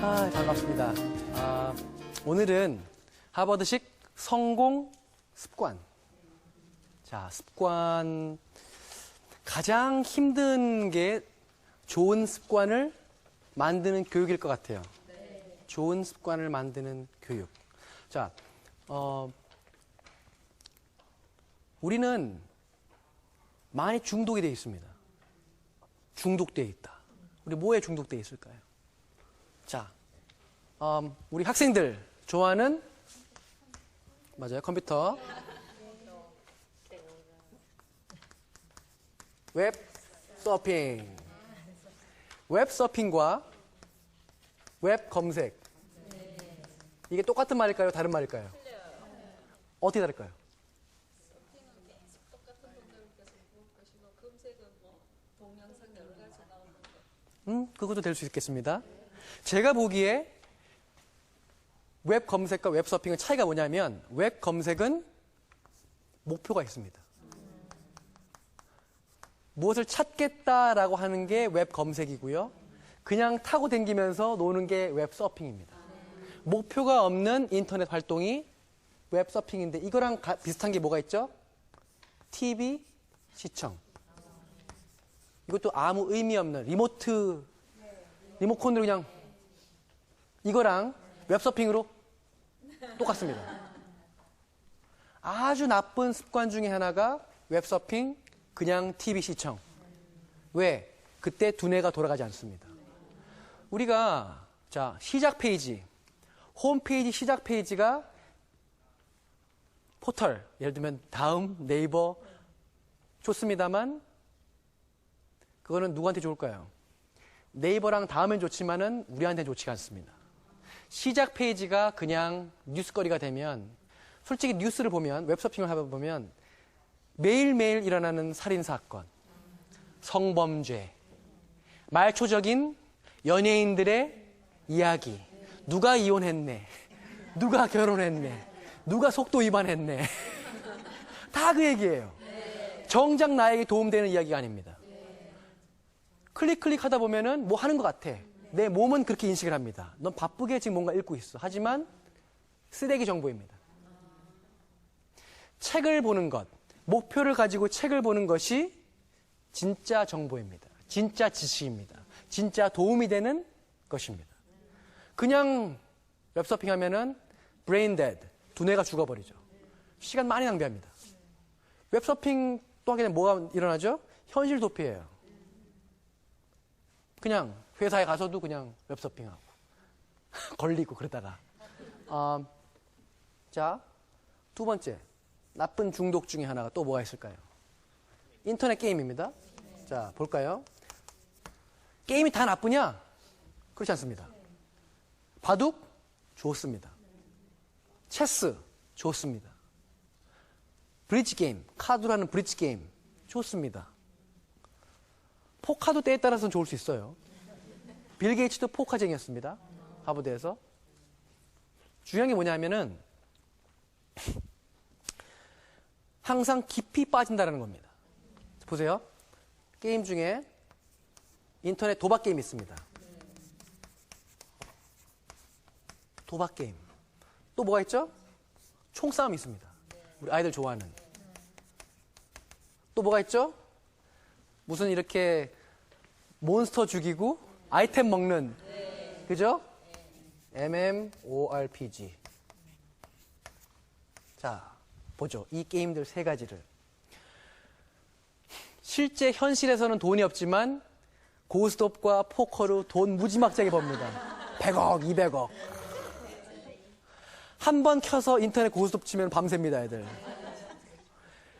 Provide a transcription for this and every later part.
반갑습니다. 오늘은 하버드식 성공 습관. 자, 습관. 가장 힘든 게 좋은 습관을 만드는 교육일 것 같아요. 좋은 습관을 만드는 교육. 자, 우리는 많이 중독이 되어 있습니다. 중독되어 있다. 우리 뭐에 중독되어 있을까요? 자, 우리 학생들 좋아하는, 맞아요, 컴퓨터. 웹 서핑. 웹 서핑과 웹 검색. 이게 똑같은 말일까요? 다른 말일까요? 어떻게 다를까요? 그것도 될 수 있겠습니다. 제가 보기에 웹 검색과 웹 서핑의 차이가 뭐냐면, 웹 검색은 목표가 있습니다. 무엇을 찾겠다라고 하는 게 웹 검색이고요. 그냥 타고 다니면서 노는 게 웹 서핑입니다. 목표가 없는 인터넷 활동이 웹 서핑인데, 이거랑 비슷한 게 뭐가 있죠? TV 시청. 이것도 아무 의미 없는 리모컨으로 그냥, 이거랑 웹서핑으로 똑같습니다. 아주 나쁜 습관 중에 하나가 웹서핑, 그냥 TV 시청. 왜? 그때 두뇌가 돌아가지 않습니다. 우리가, 자, 시작 페이지, 홈페이지 시작 페이지가 포털, 예를 들면 다음, 네이버, 좋습니다만, 그거는 누구한테 좋을까요? 네이버랑 다음엔 좋지만은 우리한테는 좋지가 않습니다. 시작 페이지가 그냥 뉴스거리가 되면, 솔직히 뉴스를 보면, 웹서핑을 하다 보면 매일매일 일어나는 살인사건, 성범죄, 말초적인 연예인들의 이야기, 누가 이혼했네, 누가 결혼했네, 누가 속도 위반했네, 다 그 얘기예요. 정작 나에게 도움되는 이야기가 아닙니다. 클릭 하다 보면은 뭐 하는 것 같아. 내 몸은 그렇게 인식을 합니다. 넌 바쁘게 지금 뭔가 읽고 있어. 하지만 쓰레기 정보입니다. 책을 보는 것, 목표를 가지고 책을 보는 것이 진짜 정보입니다. 진짜 지식입니다. 진짜 도움이 되는 것입니다. 그냥 웹서핑 하면은 브레인 데드, 두뇌가 죽어버리죠. 시간 많이 낭비합니다. 웹서핑 또 하게 되면 뭐가 일어나죠? 현실 도피예요. 그냥 회사에 가서도 그냥 웹서핑하고 걸리고 그러다가. 자, 두 번째 나쁜 중독 중에 하나가 또 뭐가 있을까요? 인터넷 게임입니다. 자, 볼까요? 게임이 다 나쁘냐? 그렇지 않습니다. 바둑? 좋습니다. 체스? 좋습니다. 브릿지 게임, 카드로 하는 브릿지 게임 좋습니다. 포카도 때에 따라서는 좋을 수 있어요. 빌 게이츠도 포카쟁이였습니다. 하버드에서. 중요한 게 뭐냐면은 항상 깊이 빠진다는 겁니다. 보세요. 게임 중에 인터넷 도박 게임 있습니다. 도박 게임. 또 뭐가 있죠? 총싸움 있습니다. 우리 아이들 좋아하는. 또 뭐가 있죠? 무슨 이렇게 몬스터 죽이고 아이템 먹는. 그죠? MMORPG. 자, 보죠. 이 게임들 세 가지를. 실제 현실에서는 돈이 없지만 고스톱과 포커로 돈 무지막지하게 법니다. 100억, 200억. 한 번 켜서 인터넷 고스톱 치면 밤새입니다, 애들.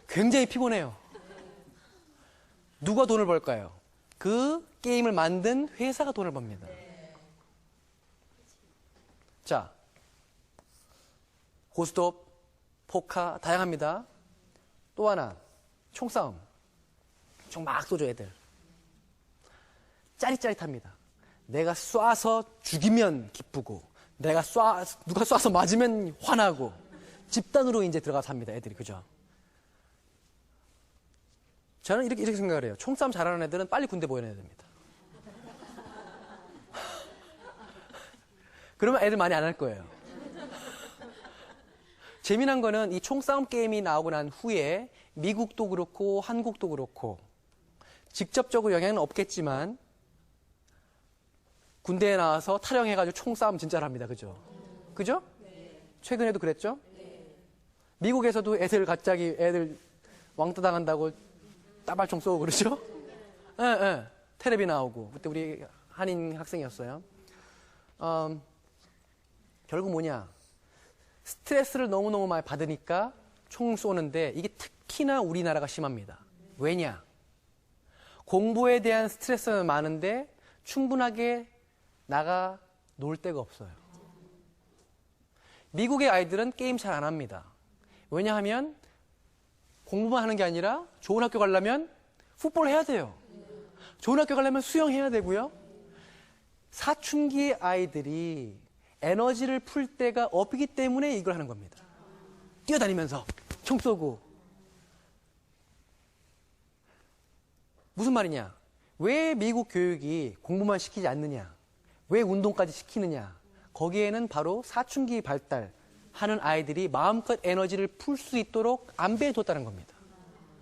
굉장히 피곤해요. 누가 돈을 벌까요? 그 게임을 만든 회사가 돈을 법니다. 자, 고스톱, 포카 다양합니다. 또 하나, 총싸움. 총 막 쏘죠, 애들. 짜릿짜릿합니다. 내가 쏴서 죽이면 기쁘고, 누가 쏴서 맞으면 화나고, 집단으로 이제 들어가서 합니다, 애들이. 그죠? 저는 이렇게 생각을 해요. 총싸움 잘하는 애들은 빨리 군대 보내야 됩니다. 그러면 애들 많이 안 할 거예요. 재미난 거는 이 총싸움 게임이 나오고 난 후에 미국도 그렇고 한국도 그렇고 직접적으로 영향은 없겠지만 군대에 나와서 탈영해가지고 총싸움 진짜로 합니다. 그죠? 그죠? 최근에도 그랬죠? 미국에서도 애들 왕따 당한다고 따발총 쏘고 그러죠? 예, 예. 테레비 나오고. 그때 우리 한인 학생이었어요. 결국 뭐냐. 스트레스를 너무너무 많이 받으니까 총 쏘는데 이게 특히나 우리나라가 심합니다. 왜냐? 공부에 대한 스트레스는 많은데 충분하게 나가 놀 데가 없어요. 미국의 아이들은 게임 잘 안 합니다. 왜냐하면 공부만 하는 게 아니라 좋은 학교 가려면 풋볼 해야 돼요. 좋은 학교 가려면 수영해야 되고요. 사춘기 아이들이 에너지를 풀 때가 없기 때문에 이걸 하는 겁니다. 뛰어다니면서 총 쏘고. 무슨 말이냐? 왜 미국 교육이 공부만 시키지 않느냐? 왜 운동까지 시키느냐? 거기에는 바로 사춘기 발달하는 아이들이 마음껏 에너지를 풀 수 있도록 안배해뒀다는 겁니다.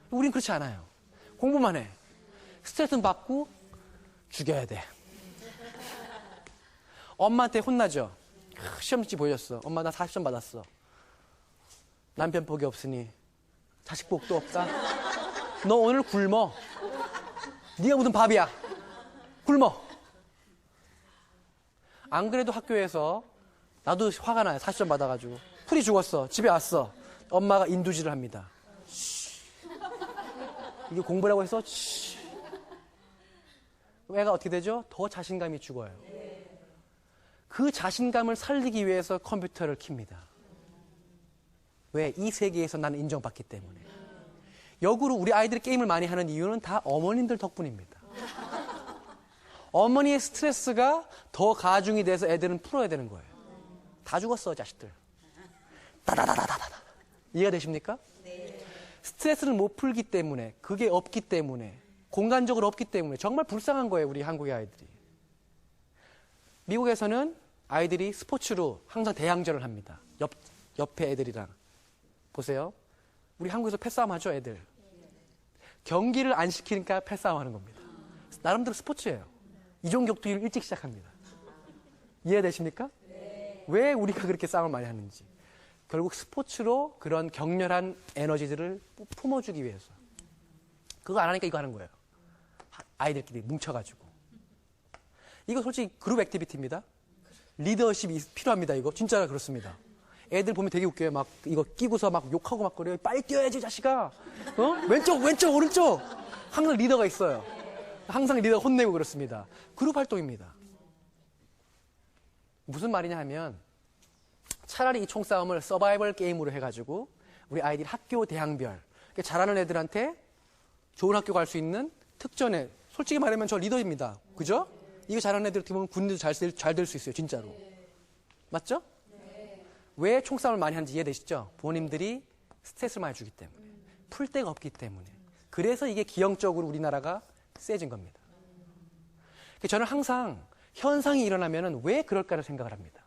우린 그렇지 않아요. 공부만 해. 스트레스는 받고 죽여야 돼. 엄마한테 혼나죠. 시험지 보여줬어. 엄마 나 40점 받았어. 남편 복이 없으니 자식 복도 없다. 너 오늘 굶어. 네가 무슨 밥이야. 굶어. 안 그래도 학교에서 나도 화가 나요. 40점 받아가지고. 풀이 죽었어. 집에 왔어. 엄마가 인두질을 합니다. 이게 공부라고 해서 애가 어떻게 되죠? 더 자신감이 죽어요. 그 자신감을 살리기 위해서 컴퓨터를 킵니다. 왜? 이 세계에서 나는 인정받기 때문에. 역으로 우리 아이들이 게임을 많이 하는 이유는 다 어머님들 덕분입니다. 어머니의 스트레스가 더 가중이 돼서 애들은 풀어야 되는 거예요. 다 죽었어, 자식들. 다다다다다다. 이해가 되십니까? 네. 스트레스를 못 풀기 때문에, 그게 없기 때문에, 공간적으로 없기 때문에 정말 불쌍한 거예요, 우리 한국의 아이들이. 미국에서는 아이들이 스포츠로 항상 대항전을 합니다. 옆에 애들이랑. 보세요. 우리 한국에서 패싸움 하죠, 애들. 경기를 안 시키니까 패싸움 하는 겁니다. 나름대로 스포츠예요. 이종격투기를 일찍 시작합니다. 이해되십니까? 네. 왜 우리가 그렇게 싸움을 많이 하는지. 결국 스포츠로 그런 격렬한 에너지들을 품어주기 위해서. 그거 안 하니까 이거 하는 거예요. 아이들끼리 뭉쳐가지고. 이거 솔직히 그룹 액티비티입니다. 리더십이 필요합니다, 이거. 진짜 그렇습니다. 애들 보면 되게 웃겨요. 막 이거 끼고서 막 욕하고 막 그래요. 빨리 뛰어야지, 자식아. 왼쪽, 오른쪽. 항상 리더가 있어요. 항상 리더가 혼내고 그렇습니다. 그룹 활동입니다. 무슨 말이냐 하면 차라리 이 총싸움을 서바이벌 게임으로 해가지고 우리 아이들이 학교 대항별, 잘하는 애들한테 좋은 학교 갈 수 있는 특전에, 솔직히 말하면 저 리더입니다. 그죠? 이거 잘하는 애들 어떻게 보면 군대도 잘 될 수 있어요, 진짜로. 맞죠? 왜 총싸움을 많이 하는지 이해되시죠? 부모님들이 스트레스를 많이 주기 때문에. 풀 데가 없기 때문에. 그래서 이게 기형적으로 우리나라가 세진 겁니다. 저는 항상 현상이 일어나면 왜 그럴까를 생각을 합니다.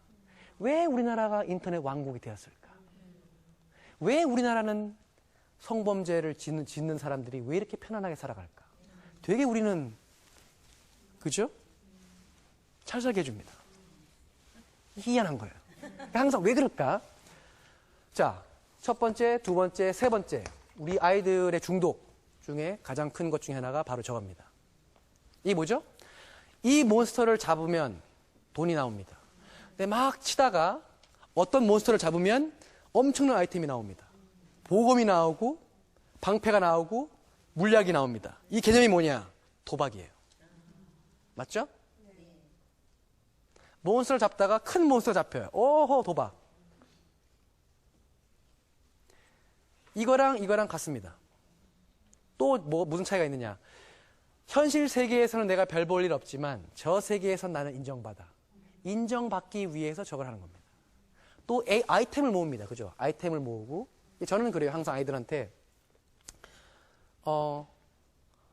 왜 우리나라가 인터넷 왕국이 되었을까? 왜 우리나라는 성범죄를 짓는 사람들이 왜 이렇게 편안하게 살아갈까? 되게 우리는, 그죠? 찰싹 해줍니다. 희한한 거예요. 항상 왜 그럴까? 자, 첫 번째, 두 번째, 세 번째. 우리 아이들의 중독 중에 가장 큰 것 중에 하나가 바로 저겁니다. 이게 뭐죠? 이 몬스터를 잡으면 돈이 나옵니다. 근데 막 치다가 어떤 몬스터를 잡으면 엄청난 아이템이 나옵니다. 보검이 나오고 방패가 나오고 물약이 나옵니다. 이 개념이 뭐냐? 도박이에요. 맞죠? 몬스터를 잡다가 큰 몬스터 잡혀요. 오호, 도박. 이거랑 같습니다. 또 무슨 차이가 있느냐? 현실 세계에서는 내가 별 볼 일 없지만 저 세계에선 나는 인정받아. 인정받기 위해서 저걸 하는 겁니다. 또 아이템을 모읍니다. 그죠? 아이템을 모으고. 저는 그래요. 항상 아이들한테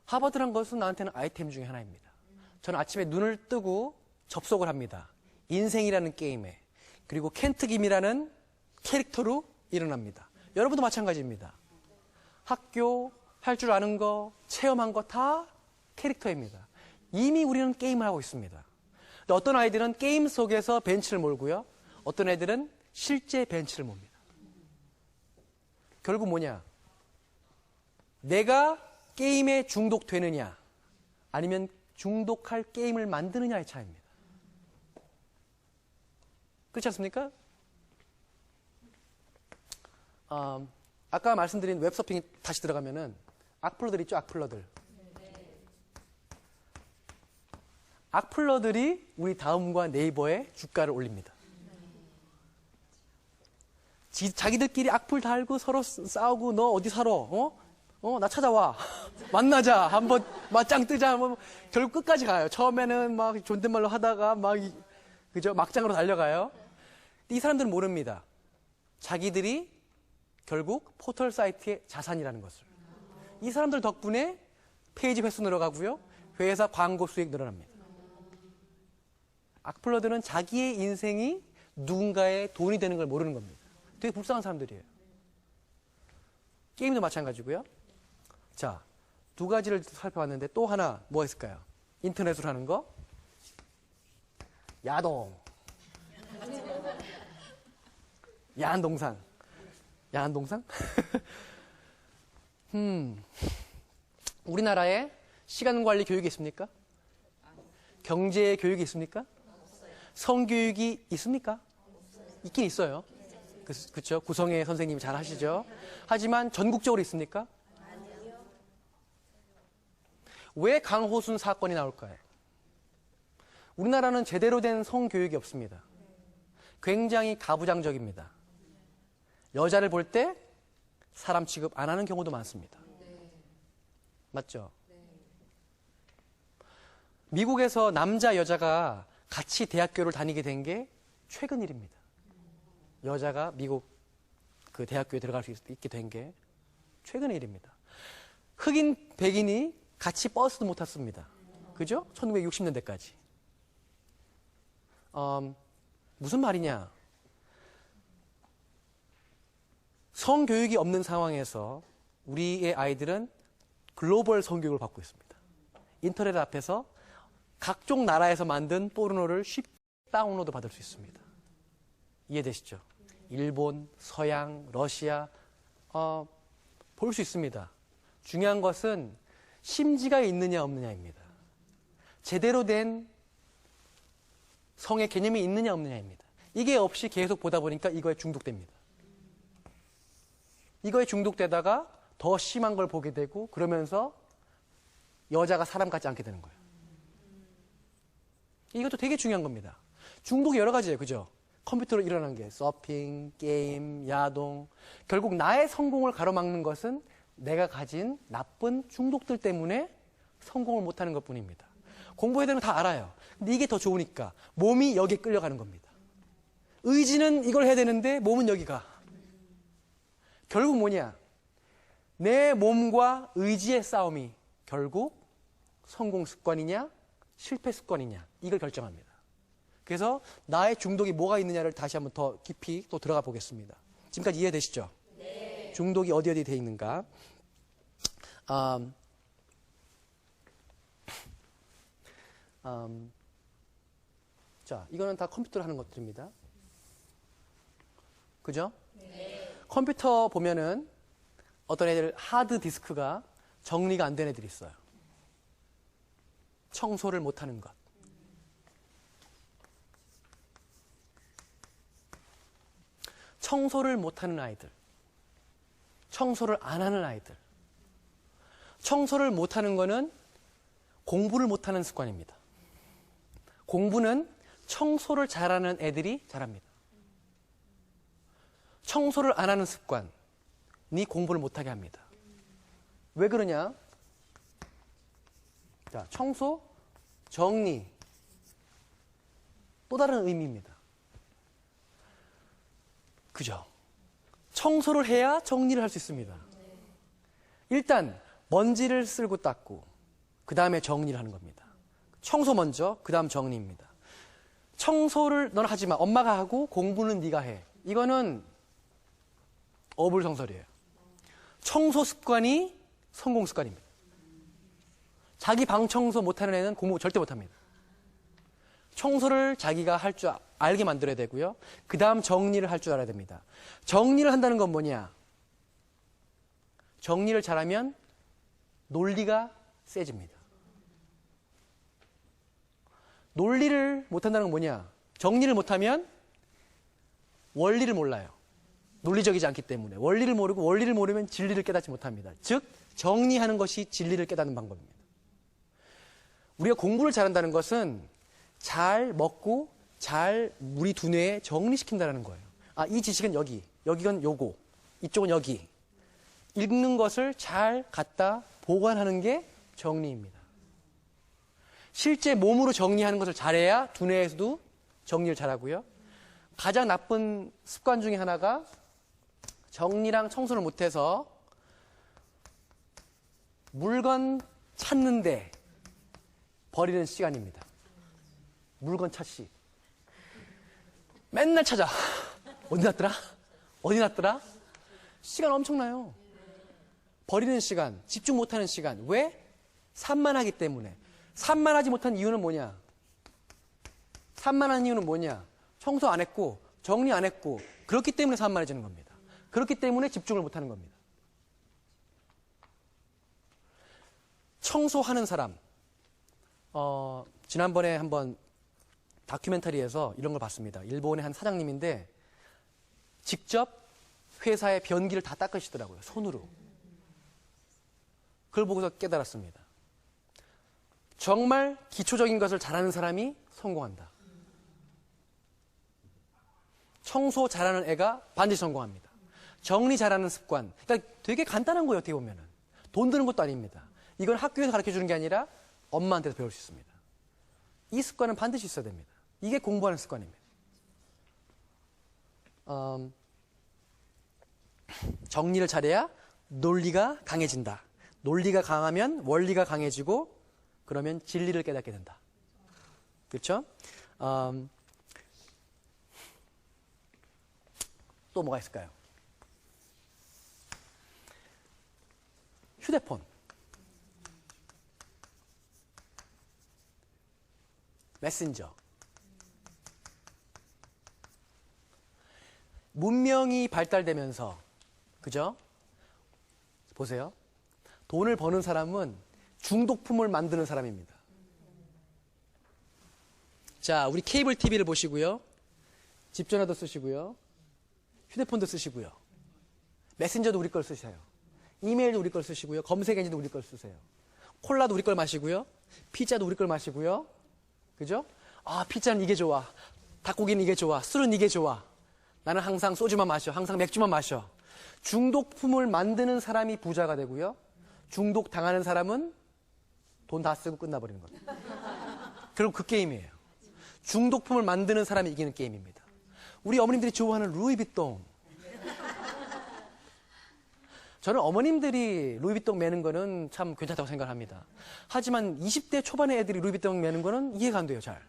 하버드란 것은 나한테는 아이템 중에 하나입니다. 저는 아침에 눈을 뜨고 접속을 합니다. 인생이라는 게임에. 그리고 켄트김이라는 캐릭터로 일어납니다. 여러분도 마찬가지입니다. 학교 할 줄 아는 거, 체험한 거 다 캐릭터입니다. 이미 우리는 게임을 하고 있습니다. 근데 어떤 아이들은 게임 속에서 벤치를 몰고요. 어떤 애들은 실제 벤치를 몹니다. 결국 뭐냐? 내가 게임에 중독되느냐 아니면 중독할 게임을 만드느냐의 차이입니다. 그렇지 않습니까? 아까 말씀드린 웹서핑이 다시 들어가면은 악플러들 있죠, 악플러들. 악플러들이 우리 다음과 네이버에 주가를 올립니다. 자기들끼리 악플 달고 서로 싸우고 너 어디 살아? 나 찾아와. 만나자. 한번 맞짱 뜨자. 결국 끝까지 가요. 처음에는 막 존댓말로 하다가 그죠? 막장으로 달려가요. 이 사람들은 모릅니다. 자기들이 결국 포털 사이트의 자산이라는 것을. 이 사람들 덕분에 페이지 횟수 늘어가고요. 회사 광고 수익 늘어납니다. 악플러들은 자기의 인생이 누군가의 돈이 되는 걸 모르는 겁니다. 되게 불쌍한 사람들이에요. 게임도 마찬가지고요. 자, 두 가지를 살펴봤는데 또 하나 뭐가 있을까요? 인터넷으로 하는 거. 야동. 야한 동상. 야한 동상? 우리나라에 시간 관리 교육이 있습니까? 경제 교육이 있습니까? 성교육이 있습니까? 있긴 있어요. 그렇죠. 구성애 선생님이 잘 하시죠. 하지만 전국적으로 있습니까? 왜 강호순 사건이 나올까요? 우리나라는 제대로 된 성교육이 없습니다. 굉장히 가부장적입니다. 여자를 볼 때 사람 취급 안 하는 경우도 많습니다. 맞죠? 미국에서 남자, 여자가 같이 대학교를 다니게 된 게 최근 일입니다. 여자가 미국 그 대학교에 들어갈 수 있게 된 게 최근 일입니다. 흑인, 백인이 같이 버스도 못 탔습니다. 그죠? 1960년대까지. 무슨 말이냐? 성교육이 없는 상황에서 우리의 아이들은 글로벌 성교육을 받고 있습니다. 인터넷 앞에서 각종 나라에서 만든 포르노를 쉽게 다운로드 받을 수 있습니다. 이해되시죠? 일본, 서양, 러시아 볼 수 있습니다. 중요한 것은 심지가 있느냐 없느냐입니다. 제대로 된 성의 개념이 있느냐 없느냐입니다. 이게 없이 계속 보다 보니까 이거에 중독됩니다. 이거에 중독되다가 더 심한 걸 보게 되고 그러면서 여자가 사람 같지 않게 되는 거예요. 이것도 되게 중요한 겁니다. 중독이 여러 가지예요. 그죠? 컴퓨터로 일어난 게 서핑, 게임, 야동. 결국 나의 성공을 가로막는 것은 내가 가진 나쁜 중독들 때문에 성공을 못하는 것뿐입니다. 공부해야 되는 거 다 알아요. 근데 이게 더 좋으니까 몸이 여기에 끌려가는 겁니다. 의지는 이걸 해야 되는데 몸은 여기가. 결국 뭐냐? 내 몸과 의지의 싸움이 결국 성공 습관이냐 실패 습관이냐 이걸 결정합니다. 그래서 나의 중독이 뭐가 있느냐를 다시 한번 더 깊이 또 들어가 보겠습니다. 지금까지 이해되시죠? 네. 중독이 어디 돼 있는가? 자, 이거는 다 컴퓨터로 하는 것들입니다. 그죠? 네. 컴퓨터 보면은 어떤 애들 하드 디스크가 정리가 안 된 애들이 있어요. 청소를 못하는 것. 청소를 못하는 아이들. 청소를 안 하는 아이들. 청소를 못하는 거는 공부를 못하는 습관입니다. 공부는 청소를 잘하는 애들이 잘합니다. 청소를 안 하는 습관이 공부를 못하게 합니다. 왜 그러냐? 자, 청소, 정리. 또 다른 의미입니다. 그죠? 청소를 해야 정리를 할 수 있습니다. 일단 먼지를 쓸고 닦고 그 다음에 정리를 하는 겁니다. 청소 먼저, 그 다음 정리입니다. 청소를 너는 하지 마. 엄마가 하고 공부는 네가 해. 이거는 어불성설이에요. 청소 습관이 성공 습관입니다. 자기 방 청소 못하는 애는 공부 절대 못합니다. 청소를 자기가 할 줄 알게 만들어야 되고요. 그 다음 정리를 할 줄 알아야 됩니다. 정리를 한다는 건 뭐냐? 정리를 잘하면 논리가 세집니다. 논리를 못한다는 건 뭐냐? 정리를 못하면 원리를 몰라요. 논리적이지 않기 때문에. 원리를 모르고 원리를 모르면 진리를 깨닫지 못합니다. 즉 정리하는 것이 진리를 깨닫는 방법입니다. 우리가 공부를 잘한다는 것은 잘 먹고 잘 우리 두뇌에 정리시킨다는 거예요. 아, 이 지식은 여기, 여기건 요거, 이쪽은 여기. 읽는 것을 잘 갖다 보관하는 게 정리입니다. 실제 몸으로 정리하는 것을 잘해야 두뇌에서도 정리를 잘하고요. 가장 나쁜 습관 중에 하나가 정리랑 청소를 못해서 물건 찾는데 버리는 시간입니다. 물건 찾시. 맨날 찾아. 어디 놨더라? 어디 놨더라? 시간 엄청나요. 버리는 시간, 집중 못하는 시간. 왜? 산만하기 때문에. 산만하지 못한 이유는 뭐냐? 산만한 이유는 뭐냐? 청소 안 했고 정리 안 했고 그렇기 때문에 산만해지는 겁니다. 그렇기 때문에 집중을 못하는 겁니다. 청소하는 사람. 지난번에 한번 다큐멘터리에서 이런 걸 봤습니다. 일본의 한 사장님인데 직접 회사의 변기를 다 닦으시더라고요. 손으로. 그걸 보고서 깨달았습니다. 정말 기초적인 것을 잘하는 사람이 성공한다. 청소 잘하는 애가 반드시 성공합니다. 정리 잘하는 습관. 그러니까 되게 간단한 거예요. 어떻게 보면은. 돈 드는 것도 아닙니다. 이건 학교에서 가르쳐주는 게 아니라 엄마한테서 배울 수 있습니다. 이 습관은 반드시 있어야 됩니다. 이게 공부하는 습관입니다. 정리를 잘해야 논리가 강해진다. 논리가 강하면 원리가 강해지고 그러면 진리를 깨닫게 된다. 그렇죠? 또 뭐가 있을까요? 휴대폰. 메신저. 문명이 발달되면서, 그죠? 보세요. 돈을 버는 사람은 중독품을 만드는 사람입니다. 자, 우리 케이블 TV를 보시고요. 집 전화도 쓰시고요. 휴대폰도 쓰시고요. 메신저도 우리 걸 쓰세요. 이메일도 우리 걸 쓰시고요. 검색 엔진도 우리 걸 쓰세요. 콜라도 우리 걸 마시고요. 피자도 우리 걸 마시고요. 그죠? 아, 피자는 이게 좋아. 닭고기는 이게 좋아. 술은 이게 좋아. 나는 항상 소주만 마셔. 항상 맥주만 마셔. 중독품을 만드는 사람이 부자가 되고요. 중독 당하는 사람은 돈 다 쓰고 끝나버리는 겁니다. 결국 그 게임이에요. 중독품을 만드는 사람이 이기는 게임입니다. 우리 어머님들이 좋아하는 루이비통. 저는 어머님들이 루이비통 매는 거는 참 괜찮다고 생각합니다. 하지만 20대 초반의 애들이 루이비통 매는 거는 이해가 안 돼요, 잘.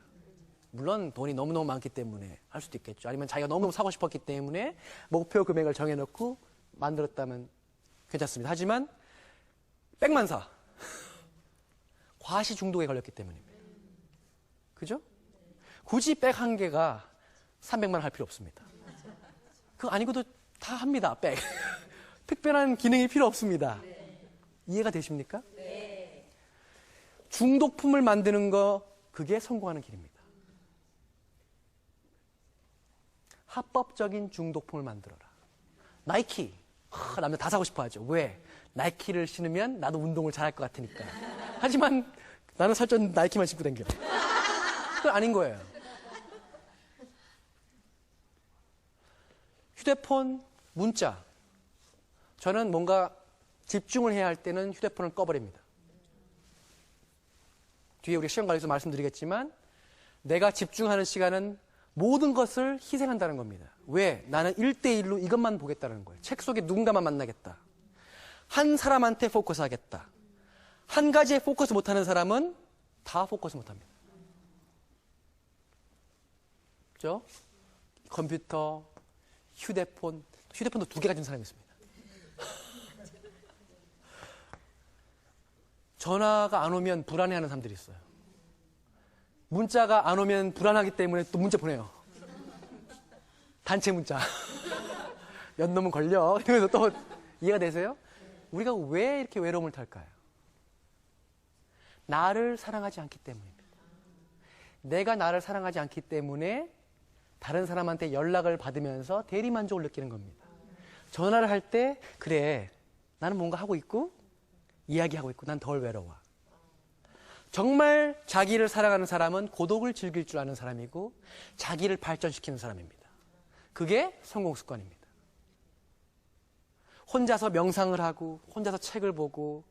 물론 돈이 너무너무 많기 때문에 할 수도 있겠죠. 아니면 자기가 너무너무 사고 싶었기 때문에 목표 금액을 정해놓고 만들었다면 괜찮습니다. 하지만 백만 사. 과시 중독에 걸렸기 때문입니다. 그죠? 굳이 백 한 개가 300만 원 할 필요 없습니다. 그거 아니고도 다 합니다, 백. 특별한 기능이 필요 없습니다. 이해가 되십니까? 중독품을 만드는 거, 그게 성공하는 길입니다. 합법적인 중독품을 만들어라. 나이키. 남들 다 사고 싶어 하죠. 왜? 나이키를 신으면 나도 운동을 잘할 것 같으니까. 하지만 나는 살쪘는데 나이키만 신고 다녀. 그건 아닌 거예요. 휴대폰, 문자. 저는 뭔가 집중을 해야 할 때는 휴대폰을 꺼버립니다. 뒤에 우리 시험 관리에서 말씀드리겠지만 내가 집중하는 시간은 모든 것을 희생한다는 겁니다. 왜? 나는 1대1로 이것만 보겠다는 거예요. 책 속에 누군가만 만나겠다. 한 사람한테 포커스 하겠다. 한 가지에 포커스 못하는 사람은 다 포커스 못합니다. 그죠? 컴퓨터, 휴대폰도 2개 가진 사람이 있습니다. 전화가 안 오면 불안해하는 사람들이 있어요. 문자가 안 오면 불안하기 때문에 또 문자 보내요. 단체 문자. 연놈은 걸려. 이러면서 또 이해가 되세요? 우리가 왜 이렇게 외로움을 탈까요? 나를 사랑하지 않기 때문입니다. 내가 나를 사랑하지 않기 때문에 다른 사람한테 연락을 받으면서 대리만족을 느끼는 겁니다. 전화를 할 때 그래 나는 뭔가 하고 있고 이야기하고 있고 난 덜 외로워. 정말 자기를 사랑하는 사람은 고독을 즐길 줄 아는 사람이고 자기를 발전시키는 사람입니다. 그게 성공 습관입니다. 혼자서 명상을 하고 혼자서 책을 보고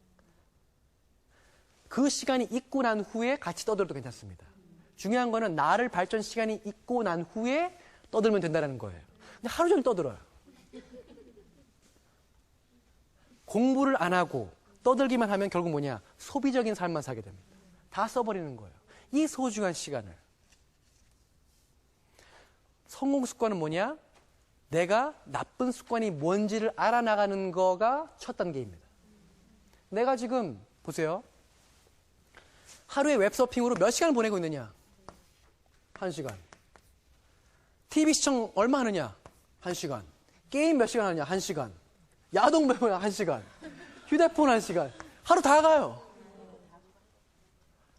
그 시간이 있고 난 후에 같이 떠들어도 괜찮습니다. 중요한 거는 나를 발전 시간이 있고 난 후에 떠들면 된다는 거예요. 근데 하루 종일 떠들어요. 공부를 안 하고 떠들기만 하면 결국 뭐냐? 소비적인 삶만 살게 됩니다. 다 써버리는 거예요. 이 소중한 시간을. 성공 습관은 뭐냐? 내가 나쁜 습관이 뭔지를 알아나가는 거가 첫 단계입니다. 내가 지금 보세요. 하루에 웹서핑으로 몇 시간을 보내고 있느냐? 1시간. TV 시청 얼마 하느냐? 1시간. 게임 몇 시간 하느냐? 1시간. 야동 몇 번 1시간. 휴대폰 1시간. 하루 다 가요.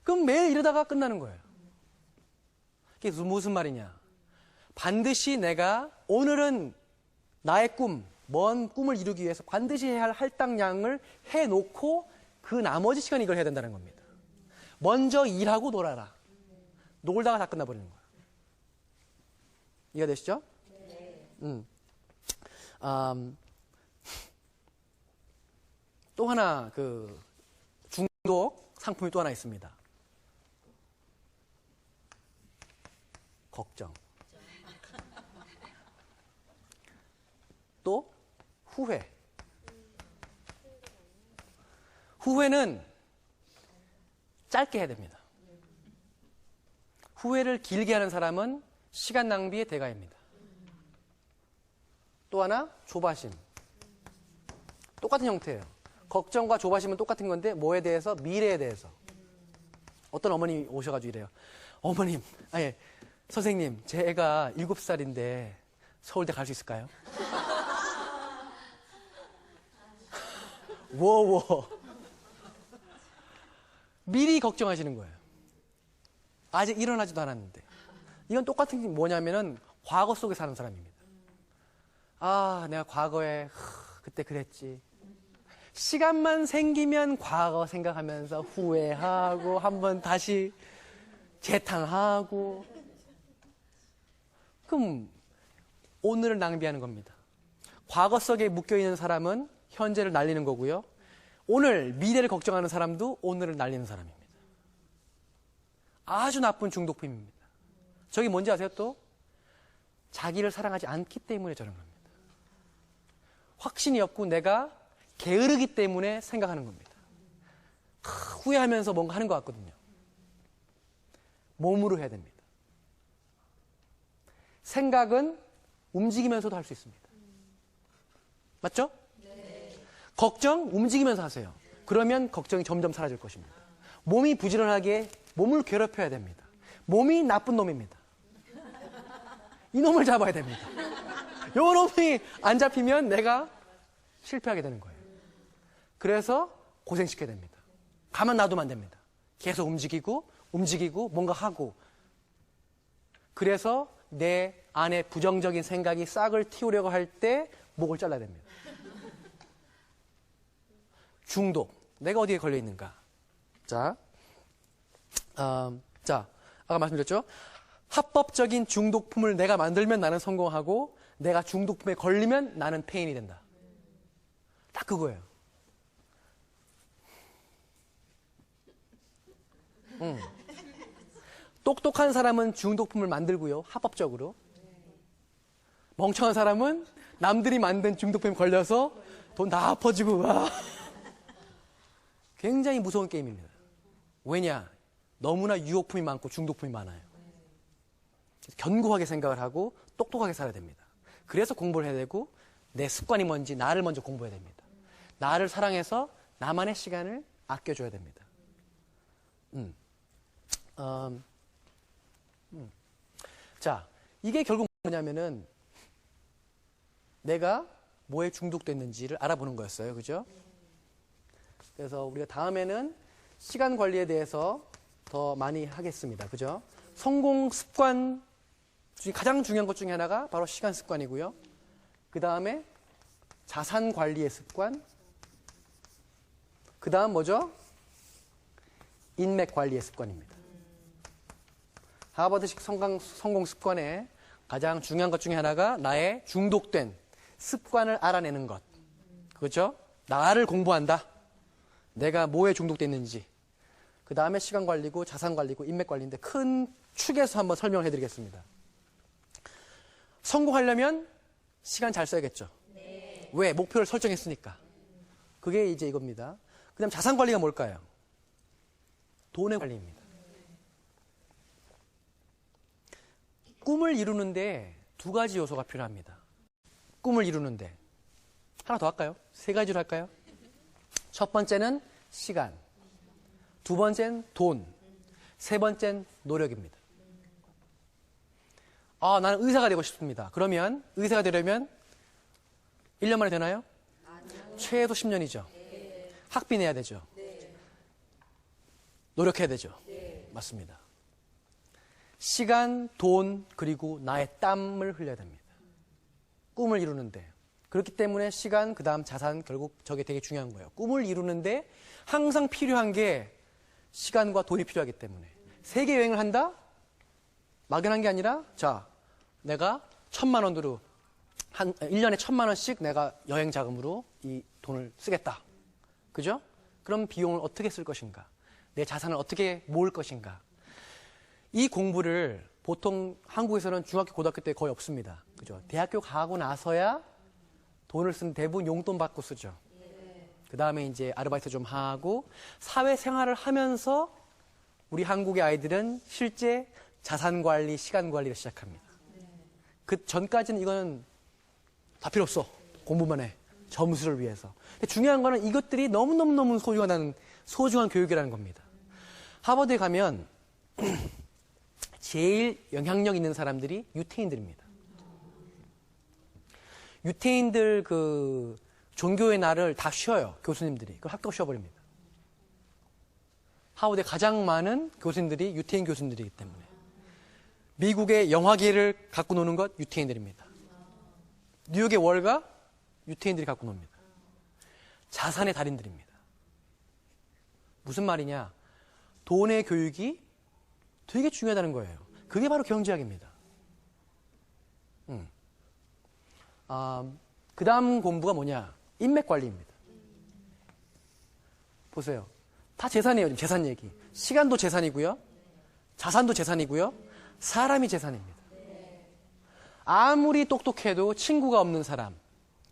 그럼 매일 이러다가 끝나는 거예요. 이게 무슨 말이냐? 반드시 내가 오늘은 나의 꿈, 먼 꿈을 이루기 위해서 반드시 해야 할 할당량을 해놓고 그 나머지 시간 이걸 해야 된다는 겁니다. 먼저 일하고 놀아라. 놀다가 다 끝나버리는 거예요. 이해가 되시죠? 네. 또 하나 중독 상품이 또 하나 있습니다. 걱정. 또 후회. 후회는 짧게 해야 됩니다. 후회를 길게 하는 사람은 시간 낭비의 대가입니다. 또 하나 조바심. 똑같은 형태예요. 걱정과 조바심은 똑같은 건데 뭐에 대해서? 미래에 대해서. 어떤 어머님이 오셔가지고 이래요. 어머님, 아니 선생님, 제 애가 7살인데 서울대 갈 수 있을까요? 워워. 미리 걱정하시는 거예요. 아직 일어나지도 않았는데. 이건 똑같은 게 뭐냐면은 과거 속에 사는 사람입니다. 아, 내가 과거에 그때 그랬지. 시간만 생기면 과거 생각하면서 후회하고 한번 다시 재탕하고. 그럼 오늘을 낭비하는 겁니다. 과거 속에 묶여있는 사람은 현재를 날리는 거고요. 오늘 미래를 걱정하는 사람도 오늘을 날리는 사람입니다. 아주 나쁜 중독품입니다. 저게 뭔지 아세요 또? 자기를 사랑하지 않기 때문에 저런 겁니다. 확신이 없고 내가 게으르기 때문에 생각하는 겁니다. 후회하면서 뭔가 하는 것 같거든요. 몸으로 해야 됩니다. 생각은 움직이면서도 할 수 있습니다. 맞죠? 네. 걱정 움직이면서 하세요. 그러면 걱정이 점점 사라질 것입니다. 몸이 부지런하게 몸을 괴롭혀야 됩니다. 몸이 나쁜 놈입니다. 이 놈을 잡아야 됩니다. 이 놈이 안 잡히면 내가 실패하게 되는 거예요. 그래서 고생시켜야 됩니다. 가만 놔두면 안 됩니다. 계속 움직이고 뭔가 하고. 그래서 내 안에 부정적인 생각이 싹을 틔우려고 할 때 목을 잘라야 됩니다. 중독. 내가 어디에 걸려 있는가? 자, 아까 말씀드렸죠? 합법적인 중독품을 내가 만들면 나는 성공하고 내가 중독품에 걸리면 나는 폐인이 된다. 딱 그거예요. 똑똑한 사람은 중독품을 만들고요. 합법적으로. 멍청한 사람은 남들이 만든 중독품에 걸려서 돈 다 퍼지고 와. 굉장히 무서운 게임입니다. 왜냐? 너무나 유혹품이 많고 중독품이 많아요. 견고하게 생각을 하고 똑똑하게 살아야 됩니다. 그래서 공부를 해야 되고 내 습관이 뭔지 나를 먼저 공부해야 됩니다. 나를 사랑해서 나만의 시간을 아껴줘야 됩니다. 자, 이게 결국 뭐냐면은 내가 뭐에 중독됐는지를 알아보는 거였어요. 그죠? 그래서 우리가 다음에는 시간 관리에 대해서 더 많이 하겠습니다. 그죠? 성공 습관 중에 가장 중요한 것 중에 하나가 바로 시간 습관이고요. 그 다음에 자산 관리의 습관. 그 다음 뭐죠? 인맥 관리의 습관입니다. 하버드식 성공 습관의 가장 중요한 것 중에 하나가 나의 중독된 습관을 알아내는 것. 그렇죠? 나를 공부한다. 내가 뭐에 중독됐는지. 그 다음에 시간 관리고 자산 관리고 인맥 관리인데 큰 축에서 한번 설명을 해드리겠습니다. 성공하려면 시간 잘 써야겠죠. 네. 왜? 목표를 설정했으니까. 그게 이제 이겁니다. 그 다음 자산 관리가 뭘까요? 돈의 관리입니다. 꿈을 이루는데 두 가지 요소가 필요합니다. 꿈을 이루는데 하나 더 할까요? 세 가지로 할까요? 첫 번째는 시간, 두 번째는 돈, 세 번째는 노력입니다. 아, 나는 의사가 되고 싶습니다. 그러면 의사가 되려면 1년 만에 되나요? 최소 10년이죠. 학비 내야 되죠. 노력해야 되죠. 맞습니다. 시간, 돈, 그리고 나의 땀을 흘려야 됩니다. 꿈을 이루는데. 그렇기 때문에 시간, 그 다음 자산, 결국 저게 되게 중요한 거예요. 꿈을 이루는데 항상 필요한 게 시간과 돈이 필요하기 때문에. 세계 여행을 한다? 막연한 게 아니라, 자, 내가 1,000만 원으로, 1년에 1,000만 원씩 내가 여행 자금으로 이 돈을 쓰겠다. 그죠? 그럼 비용을 어떻게 쓸 것인가? 내 자산을 어떻게 모을 것인가? 이 공부를 보통 한국에서는 중학교, 고등학교 때 거의 없습니다. 그죠? 대학교 가고 나서야 돈을 쓰는 대부분 용돈 받고 쓰죠. 그 다음에 이제 아르바이트 좀 하고 사회생활을 하면서 우리 한국의 아이들은 실제 자산 관리, 시간 관리를 시작합니다. 그 전까지는 이거는 다 필요 없어. 공부만 해. 점수를 위해서. 근데 중요한 거는 이것들이 너무너무 소중한 교육이라는 겁니다. 하버드에 가면 제일 영향력 있는 사람들이 유태인들입니다. 유태인들 그 종교의 날을 다 쉬어요. 교수님들이. 그 학교가 쉬어버립니다. 하버드에 가장 많은 교수님들이 유태인 교수님들이기 때문에. 미국의 영화계를 갖고 노는 것 유태인들입니다. 뉴욕의 월가 유태인들이 갖고 놉니다. 자산의 달인들입니다. 무슨 말이냐? 돈의 교육이 되게 중요하다는 거예요. 그게 바로 경제학입니다. 그 다음 공부가 뭐냐? 인맥 관리입니다. 보세요. 다 재산이에요. 지금 재산 얘기. 시간도 재산이고요. 자산도 재산이고요. 사람이 재산입니다. 아무리 똑똑해도 친구가 없는 사람,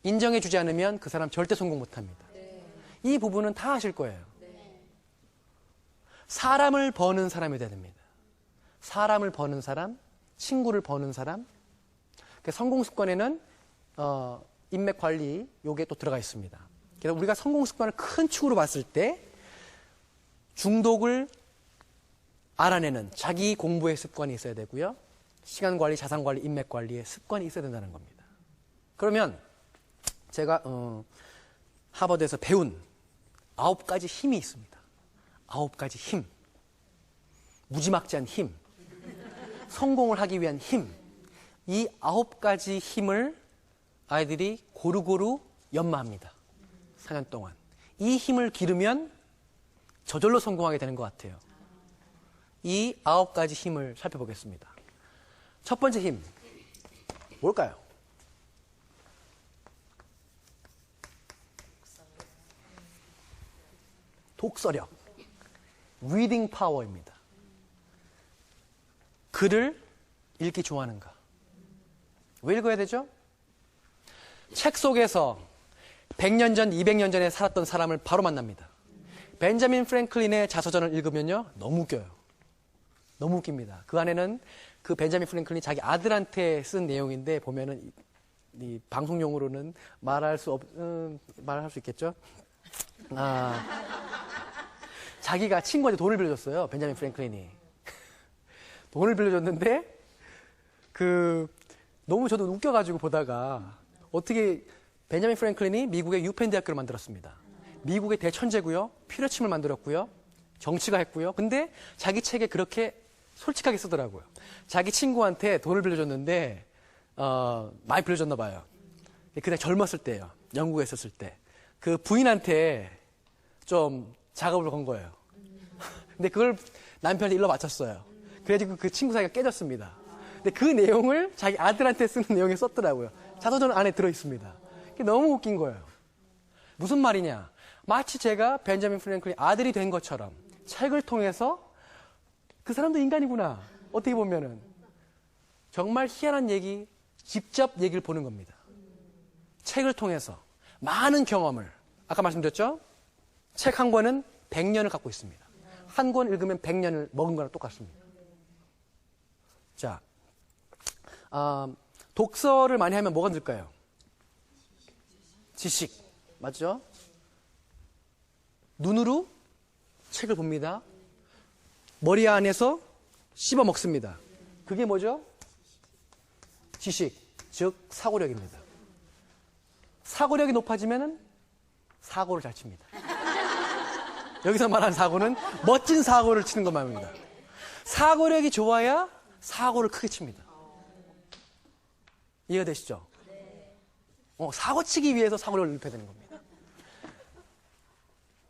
인정해주지 않으면 그 사람 절대 성공 못합니다. 이 부분은 다 아실 거예요. 사람을 버는 사람이 돼야 됩니다. 사람을 버는 사람, 친구를 버는 사람. 성공 습관에는 인맥 관리 요게 또 들어가 있습니다. 그래서 우리가 성공 습관을 큰 축으로 봤을 때 중독을 알아내는 자기 공부의 습관이 있어야 되고요. 시간 관리, 자산 관리, 인맥 관리의 습관이 있어야 된다는 겁니다. 그러면 제가 하버드에서 배운 9가지 힘이 있습니다. 9가지 힘. 무지막지한 힘. 성공을 하기 위한 힘. 이 9가지 힘을 아이들이 고루고루 연마합니다. 4년 동안. 이 힘을 기르면 저절로 성공하게 되는 것 같아요. 이 9가지 힘을 살펴보겠습니다. 첫 번째 힘. 뭘까요? 독서력. 리딩 파워입니다. 글을 읽기 좋아하는가? 왜 읽어야 되죠? 책 속에서 100년 전, 200년 전에 살았던 사람을 바로 만납니다. 벤자민 프랭클린의 자서전을 읽으면요, 너무 웃겨요. 너무 웃깁니다. 그 안에는 그 벤자민 프랭클린이 자기 아들한테 쓴 내용인데 보면은 이 방송용으로는 말할 수 있겠죠? 자기가 친구한테 돈을 빌려줬어요. 벤자민 프랭클린이. 돈을 빌려줬는데 너무 저도 웃겨가지고 보다가 어떻게 벤자민 프랭클린이 미국의 유펜 대학교를 만들었습니다. 미국의 대천재고요. 피뢰침을 만들었고요. 정치가 했고요. 근데 자기 책에 그렇게 솔직하게 쓰더라고요. 자기 친구한테 돈을 빌려줬는데 많이 빌려줬나 봐요. 그때 젊었을 때예요. 영국에 있었을 때. 그 부인한테 좀 작업을 건 거예요. 근데 그걸 남편이 일러 바쳤어요. 그래가지고 그 친구 사이가 깨졌습니다. 근데 그 내용을 자기 아들한테 쓰는 내용에 썼더라고요. 자서전 안에 들어있습니다. 그게 너무 웃긴 거예요. 무슨 말이냐. 마치 제가 벤자민 프랭클린 아들이 된 것처럼 책을 통해서 그 사람도 인간이구나. 어떻게 보면은 정말 희한한 얘기, 직접 얘기를 보는 겁니다. 책을 통해서 많은 경험을, 아까 말씀드렸죠? 책 한 권은 100년을 갖고 있습니다. 한 권 읽으면 100년을 먹은 거랑 똑같습니다. 자, 독서를 많이 하면 뭐가 늘까요? 지식, 맞죠? 눈으로 책을 봅니다. 머리 안에서 씹어 먹습니다. 그게 뭐죠? 지식, 즉 사고력입니다. 사고력이 높아지면 사고를 잘 칩니다. 여기서 말하는 사고는 멋진 사고를 치는 것만 합니다. 사고력이 좋아야 사고를 크게 칩니다. 이해가 되시죠? 사고 치기 위해서 사고력을 높여야 되는 겁니다.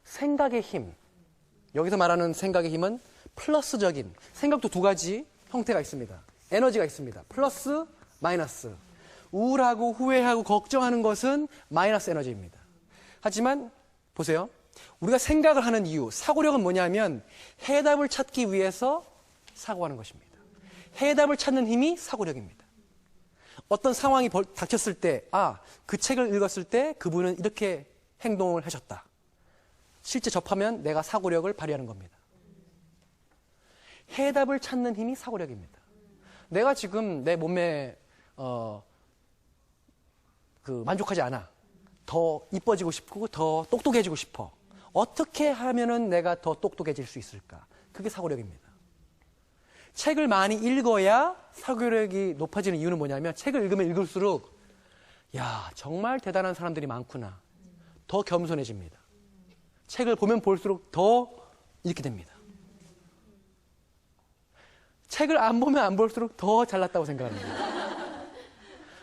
생각의 힘. 여기서 말하는 생각의 힘은 플러스적인, 생각도 두 가지 형태가 있습니다. 에너지가 있습니다. 플러스, 마이너스. 우울하고 후회하고 걱정하는 것은 마이너스 에너지입니다. 하지만 보세요. 우리가 생각을 하는 이유, 사고력은 뭐냐면 해답을 찾기 위해서 사고하는 것입니다. 해답을 찾는 힘이 사고력입니다. 어떤 상황이 닥쳤을 때, 그 책을 읽었을 때 그분은 이렇게 행동을 하셨다. 실제 접하면 내가 사고력을 발휘하는 겁니다. 해답을 찾는 힘이 사고력입니다. 내가 지금 내 몸에 만족하지 않아. 더 이뻐지고 싶고 더 똑똑해지고 싶어. 어떻게 하면은 내가 더 똑똑해질 수 있을까? 그게 사고력입니다. 책을 많이 읽어야 사고력이 높아지는 이유는 뭐냐면 책을 읽으면 읽을수록 정말 대단한 사람들이 많구나. 더 겸손해집니다. 책을 보면 볼수록 더 읽게 됩니다. 책을 안 보면 안 볼수록 더 잘났다고 생각합니다.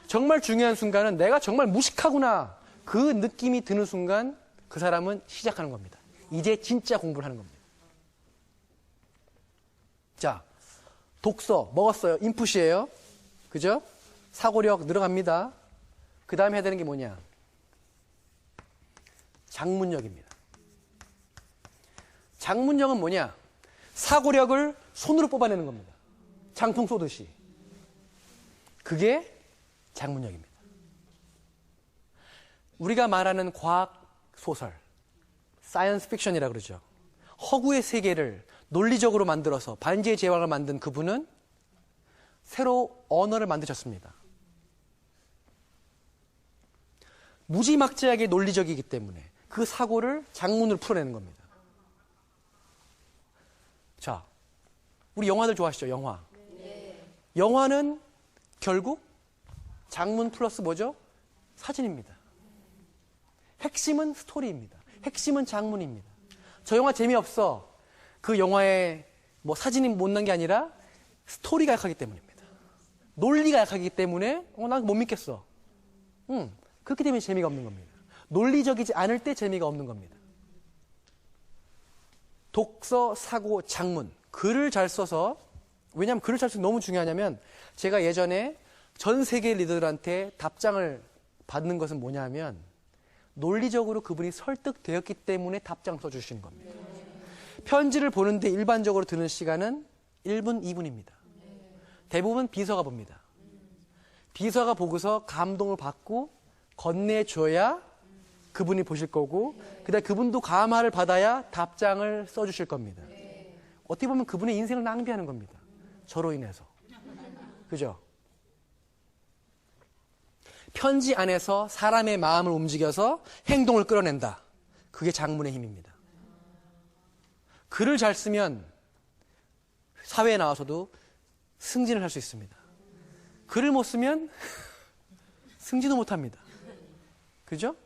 정말 중요한 순간은 내가 정말 무식하구나. 그 느낌이 드는 순간 그 사람은 시작하는 겁니다. 이제 진짜 공부를 하는 겁니다. 자, 독서 먹었어요. 인풋이에요. 그죠? 사고력 늘어갑니다. 그 다음에 해야 되는 게 뭐냐? 장문력입니다. 장문력은 뭐냐? 사고력을 손으로 뽑아내는 겁니다. 장풍 쏘듯이. 그게 장문력입니다. 우리가 말하는 과학 소설, 사이언스 픽션이라고 그러죠. 허구의 세계를 논리적으로 만들어서 반지의 제왕을 만든 그분은 새로 언어를 만드셨습니다. 무지막지하게 논리적이기 때문에 그 사고를 장문으로 풀어내는 겁니다. 자, 우리 영화들 좋아하시죠? 영화. 영화는 결국 장문 플러스 뭐죠? 사진입니다. 핵심은 스토리입니다. 핵심은 장문입니다. 저 영화 재미없어. 그 영화에 사진이 못난 게 아니라 스토리가 약하기 때문입니다. 논리가 약하기 때문에 난 못 믿겠어. 그렇기 때문에 재미가 없는 겁니다. 논리적이지 않을 때 재미가 없는 겁니다. 독서, 사고, 장문. 글을 잘 써서, 왜냐하면 글을 잘 써서 너무 중요하냐면 제가 예전에 전 세계 리더들한테 답장을 받는 것은 뭐냐면 논리적으로 그분이 설득되었기 때문에 답장 써주시는 겁니다. 편지를 보는데 일반적으로 드는 시간은 1분, 2분입니다. 대부분 비서가 봅니다. 비서가 보고서 감동을 받고 건네줘야 그분이 보실 거고 그다음에 그분도 감화를 받아야 답장을 써주실 겁니다. 어떻게 보면 그분의 인생을 낭비하는 겁니다. 저로 인해서. 그죠? 편지 안에서 사람의 마음을 움직여서 행동을 끌어낸다. 그게 장문의 힘입니다. 글을 잘 쓰면 사회에 나와서도 승진을 할 수 있습니다. 글을 못 쓰면 승진도 못 합니다. 그죠?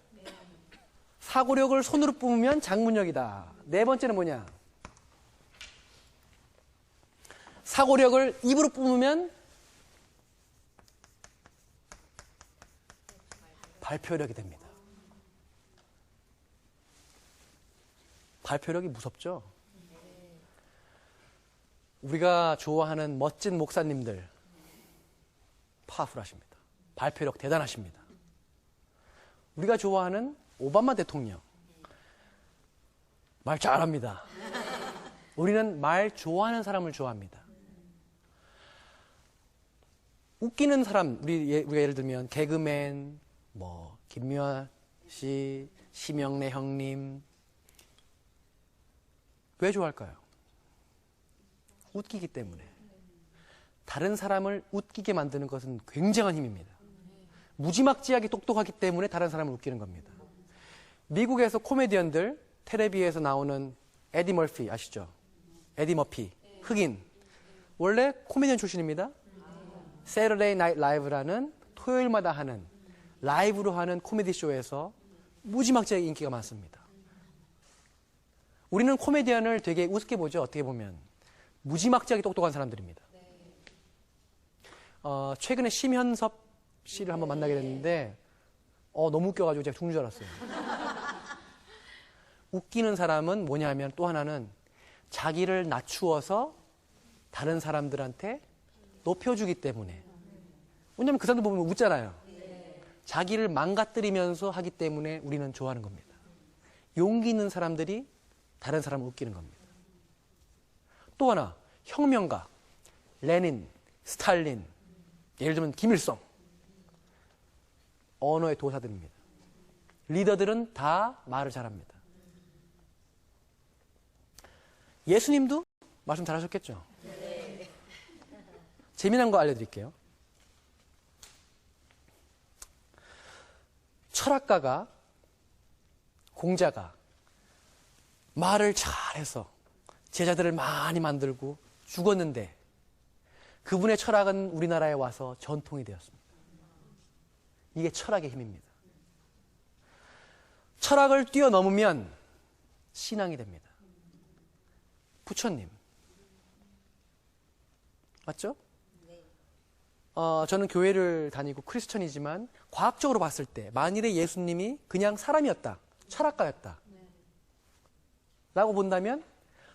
사고력을 손으로 뿜으면 장문력이다. 네 번째는 뭐냐? 사고력을 입으로 뿜으면 발표력이 됩니다. 발표력이 무섭죠? 우리가 좋아하는 멋진 목사님들 파워풀하십니다. 발표력 대단하십니다. 우리가 좋아하는 오바마 대통령 말 잘합니다. 우리는 말 좋아하는 사람을 좋아합니다. 웃기는 사람, 우리가 예를 들면 개그맨, 김미화 씨, 심영래 형님 왜 좋아할까요? 웃기기 때문에. 다른 사람을 웃기게 만드는 것은 굉장한 힘입니다. 무지막지하게 똑똑하기 때문에 다른 사람을 웃기는 겁니다. 미국에서 코미디언들, 텔레비에서 나오는 에디 머피 아시죠? 에디 머피, 흑인. 원래 코미디언 출신입니다. Saturday Night Live라는 토요일마다 하는 라이브로 하는 코미디 쇼에서 무지막지하게 인기가 많습니다. 우리는 코미디언을 되게 우습게 보죠. 어떻게 보면 무지막지하게 똑똑한 사람들입니다. 최근에 심현섭 씨를 한번 만나게 됐는데 너무 웃겨가지고 제가 죽는 줄 알았어요. 웃기는 사람은 뭐냐면 또 하나는 자기를 낮추어서 다른 사람들한테 높여주기 때문에. 왜냐하면 그 사람들 보면 웃잖아요. 자기를 망가뜨리면서 하기 때문에 우리는 좋아하는 겁니다. 용기 있는 사람들이 다른 사람을 웃기는 겁니다. 또 하나, 혁명가, 레닌, 스탈린, 예를 들면 김일성, 언어의 도사들입니다. 리더들은 다 말을 잘합니다. 예수님도 말씀 잘하셨겠죠? 재미난 거 알려드릴게요. 철학가가, 공자가 말을 잘해서 제자들을 많이 만들고 죽었는데 그분의 철학은 우리나라에 와서 전통이 되었습니다. 이게 철학의 힘입니다. 철학을 뛰어넘으면 신앙이 됩니다. 부처님. 맞죠? 저는 교회를 다니고 크리스천이지만 과학적으로 봤을 때 만일에 예수님이 그냥 사람이었다, 철학가였다 라고 본다면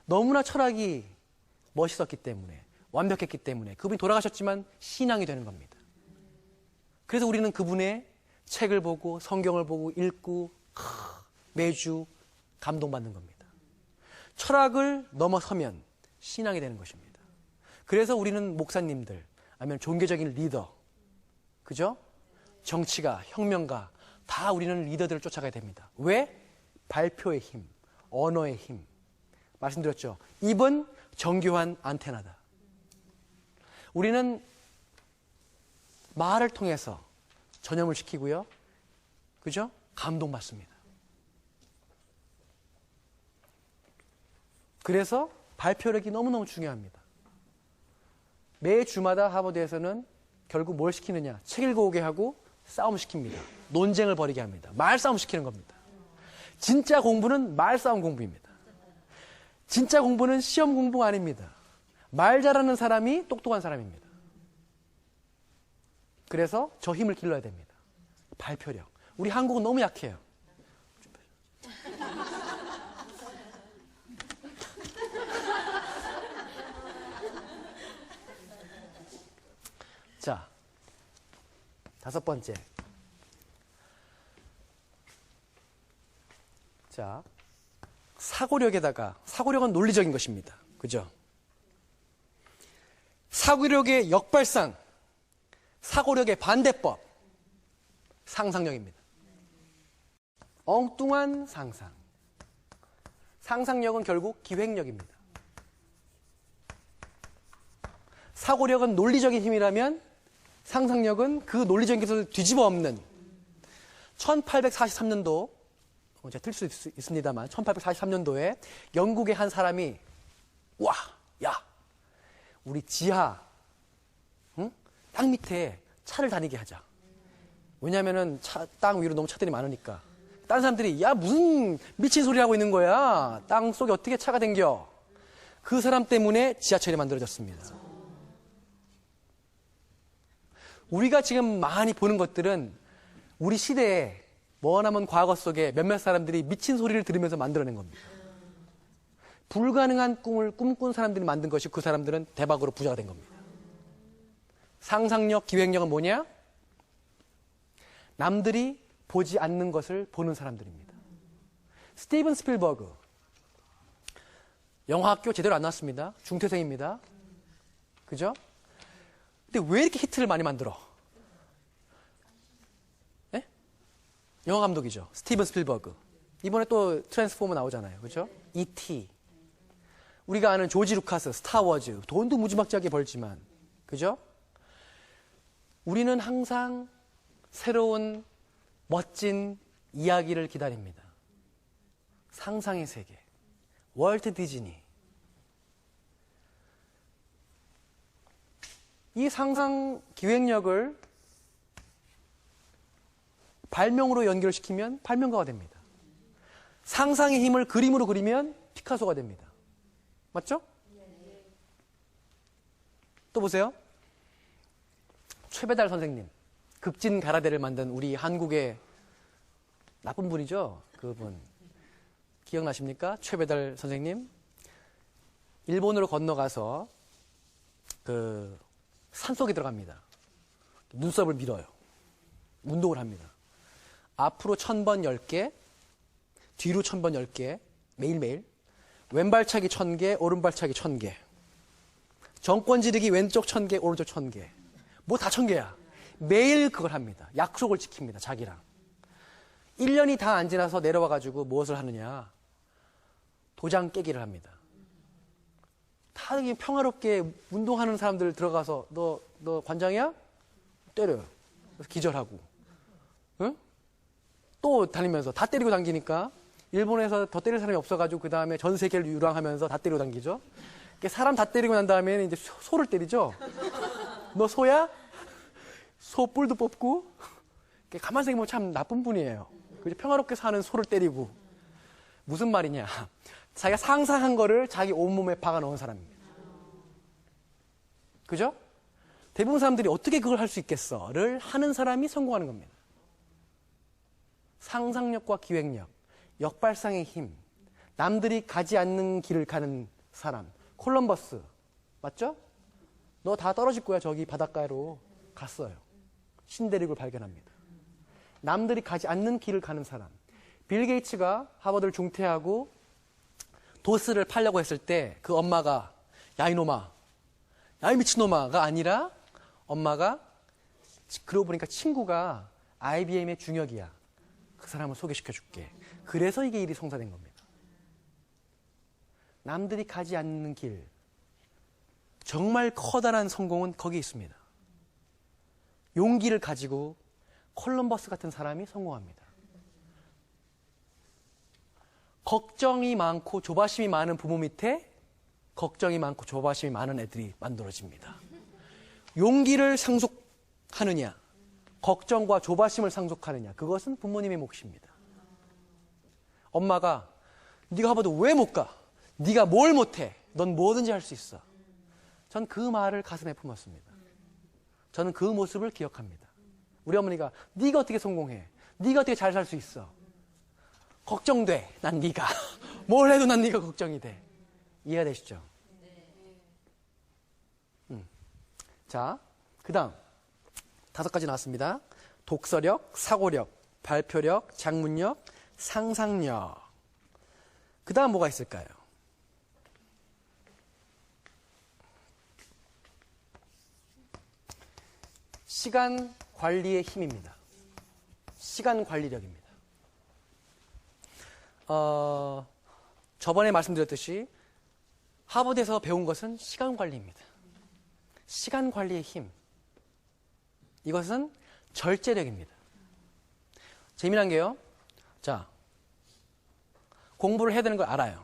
너무나 철학이 멋있었기 때문에, 완벽했기 때문에 그분이 돌아가셨지만 신앙이 되는 겁니다. 그래서 우리는 그분의 책을 보고 성경을 보고 읽고 매주 감동받는 겁니다. 철학을 넘어서면 신앙이 되는 것입니다. 그래서 우리는 목사님들 아니면 종교적인 리더, 그죠? 정치가, 혁명가 다 우리는 리더들을 쫓아가야 됩니다. 왜? 발표의 힘, 언어의 힘. 말씀드렸죠. 입은 정교한 안테나다. 우리는 말을 통해서 전염을 시키고요. 그죠? 감동받습니다. 그래서 발표력이 너무너무 중요합니다. 매 주마다 하버드에서는 결국 뭘 시키느냐? 책 읽어오게 하고 싸움 시킵니다. 논쟁을 벌이게 합니다. 말싸움 시키는 겁니다. 진짜 공부는 말싸움 공부입니다. 진짜 공부는 시험 공부가 아닙니다. 말 잘하는 사람이 똑똑한 사람입니다. 그래서 저 힘을 길러야 됩니다. 발표력. 우리 한국은 너무 약해요. 자, 5번째. 자, 사고력은 논리적인 것입니다. 그죠? 사고력의 역발상, 사고력의 반대법, 상상력입니다. 엉뚱한 상상. 상상력은 결국 기획력입니다. 사고력은 논리적인 힘이라면 상상력은 그 논리적인 것을 뒤집어 엎는 1843년도, 제가 틀 수 있습니다만 1843년도에 영국의 한 사람이 와, 야, 우리 지하 땅 밑에 차를 다니게 하자. 왜냐면은 땅 위로 너무 차들이 많으니까. 다른 사람들이 야 무슨 미친 소리 하고 있는 거야. 땅 속에 어떻게 차가 댕겨. 그 사람 때문에 지하철이 만들어졌습니다. 우리가 지금 많이 보는 것들은 우리 시대에 머나먼 과거 속에 몇몇 사람들이 미친 소리를 들으면서 만들어낸 겁니다. 불가능한 꿈을 꿈꾼 사람들이 만든 것이 그 사람들은 대박으로 부자가 된 겁니다. 상상력, 기획력은 뭐냐? 남들이 보지 않는 것을 보는 사람들입니다. 스티븐 스필버그. 영화학교 제대로 안 나왔습니다. 중퇴생입니다. 그죠? 근데 왜 이렇게 히트를 많이 만들어? 네? 영화 감독이죠. 스티븐 스필버그. 이번에 또 트랜스포머 나오잖아요. 그죠? E.T. 우리가 아는 조지 루카스, 스타워즈. 돈도 무지막지하게 벌지만. 그죠? 우리는 항상 새로운 멋진 이야기를 기다립니다. 상상의 세계. 월트 디즈니. 이 상상 기획력을 발명으로 연결시키면 발명가가 됩니다. 상상의 힘을 그림으로 그리면 피카소가 됩니다. 맞죠? 또 보세요. 최배달 선생님. 극진 가라데를 만든 우리 한국의 나쁜 분이죠. 그분. 기억나십니까? 최배달 선생님. 일본으로 건너가서 그 산속에 들어갑니다. 눈썹을 밀어요. 운동을 합니다. 앞으로 1000번 10개, 뒤로 1000번 10개, 매일매일. 왼발차기 1000개, 오른발차기 1000개. 정권 지르기 왼쪽 1000개, 오른쪽 1000개. 뭐 다 1000개야. 매일 그걸 합니다. 약속을 지킵니다. 자기랑. 1년이 다 안 지나서 내려와가지고 무엇을 하느냐. 도장 깨기를 합니다. 다 평화롭게 운동하는 사람들 들어가서 너 관장이야? 때려요. 그래서 기절하고. 응? 또 달리면서 다 때리고 당기니까 일본에서 더 때릴 사람이 없어가지고 그 다음에 전 세계를 유랑하면서 다 때리고 당기죠. 사람 다 때리고 난 다음에는 이제 소를 때리죠. 너 소야? 소 뿔도 뽑고. 가만히 생각해보면 참 나쁜 분이에요. 평화롭게 사는 소를 때리고. 무슨 말이냐. 자기가 상상한 거를 자기 온몸에 박아 넣은 사람입니다. 그죠? 대부분 사람들이 어떻게 그걸 할 수 있겠어를 하는 사람이 성공하는 겁니다. 상상력과 기획력, 역발상의 힘, 남들이 가지 않는 길을 가는 사람. 콜럼버스, 맞죠? 너 다 떨어질 거야. 저기 바닷가로 갔어요. 신대륙을 발견합니다. 남들이 가지 않는 길을 가는 사람. 빌 게이츠가 하버드를 중퇴하고 도스를 팔려고 했을 때 그 엄마가 야 이놈아, 야 이 미친놈아가 아니라 엄마가 그러고 보니까 친구가 IBM의 중역이야. 그 사람을 소개시켜줄게. 그래서 이게 일이 성사된 겁니다. 남들이 가지 않는 길. 정말 커다란 성공은 거기 있습니다. 용기를 가지고 콜럼버스 같은 사람이 성공합니다. 걱정이 많고 조바심이 많은 부모 밑에 걱정이 많고 조바심이 많은 애들이 만들어집니다. 용기를 상속하느냐, 걱정과 조바심을 상속하느냐, 그것은 부모님의 몫입니다. 엄마가 네가 하버드 왜 못 가? 네가 뭘 못해? 넌 뭐든지 할 수 있어. 전 그 말을 가슴에 품었습니다. 저는 그 모습을 기억합니다. 우리 어머니가 네가 어떻게 성공해? 네가 어떻게 잘 살 수 있어? 걱정돼. 난 네가. 뭘 해도 난 네가 걱정이 돼. 이해가 되시죠? 자, 그 다음 5가지 나왔습니다. 독서력, 사고력, 발표력, 작문력, 상상력. 그 다음 뭐가 있을까요? 시간 관리의 힘입니다. 시간 관리력입니다. 저번에 말씀드렸듯이 하버드에서 배운 것은 시간 관리입니다. 시간 관리의 힘. 이것은 절제력입니다. 재미난 게요. 자, 공부를 해야 되는 걸 알아요.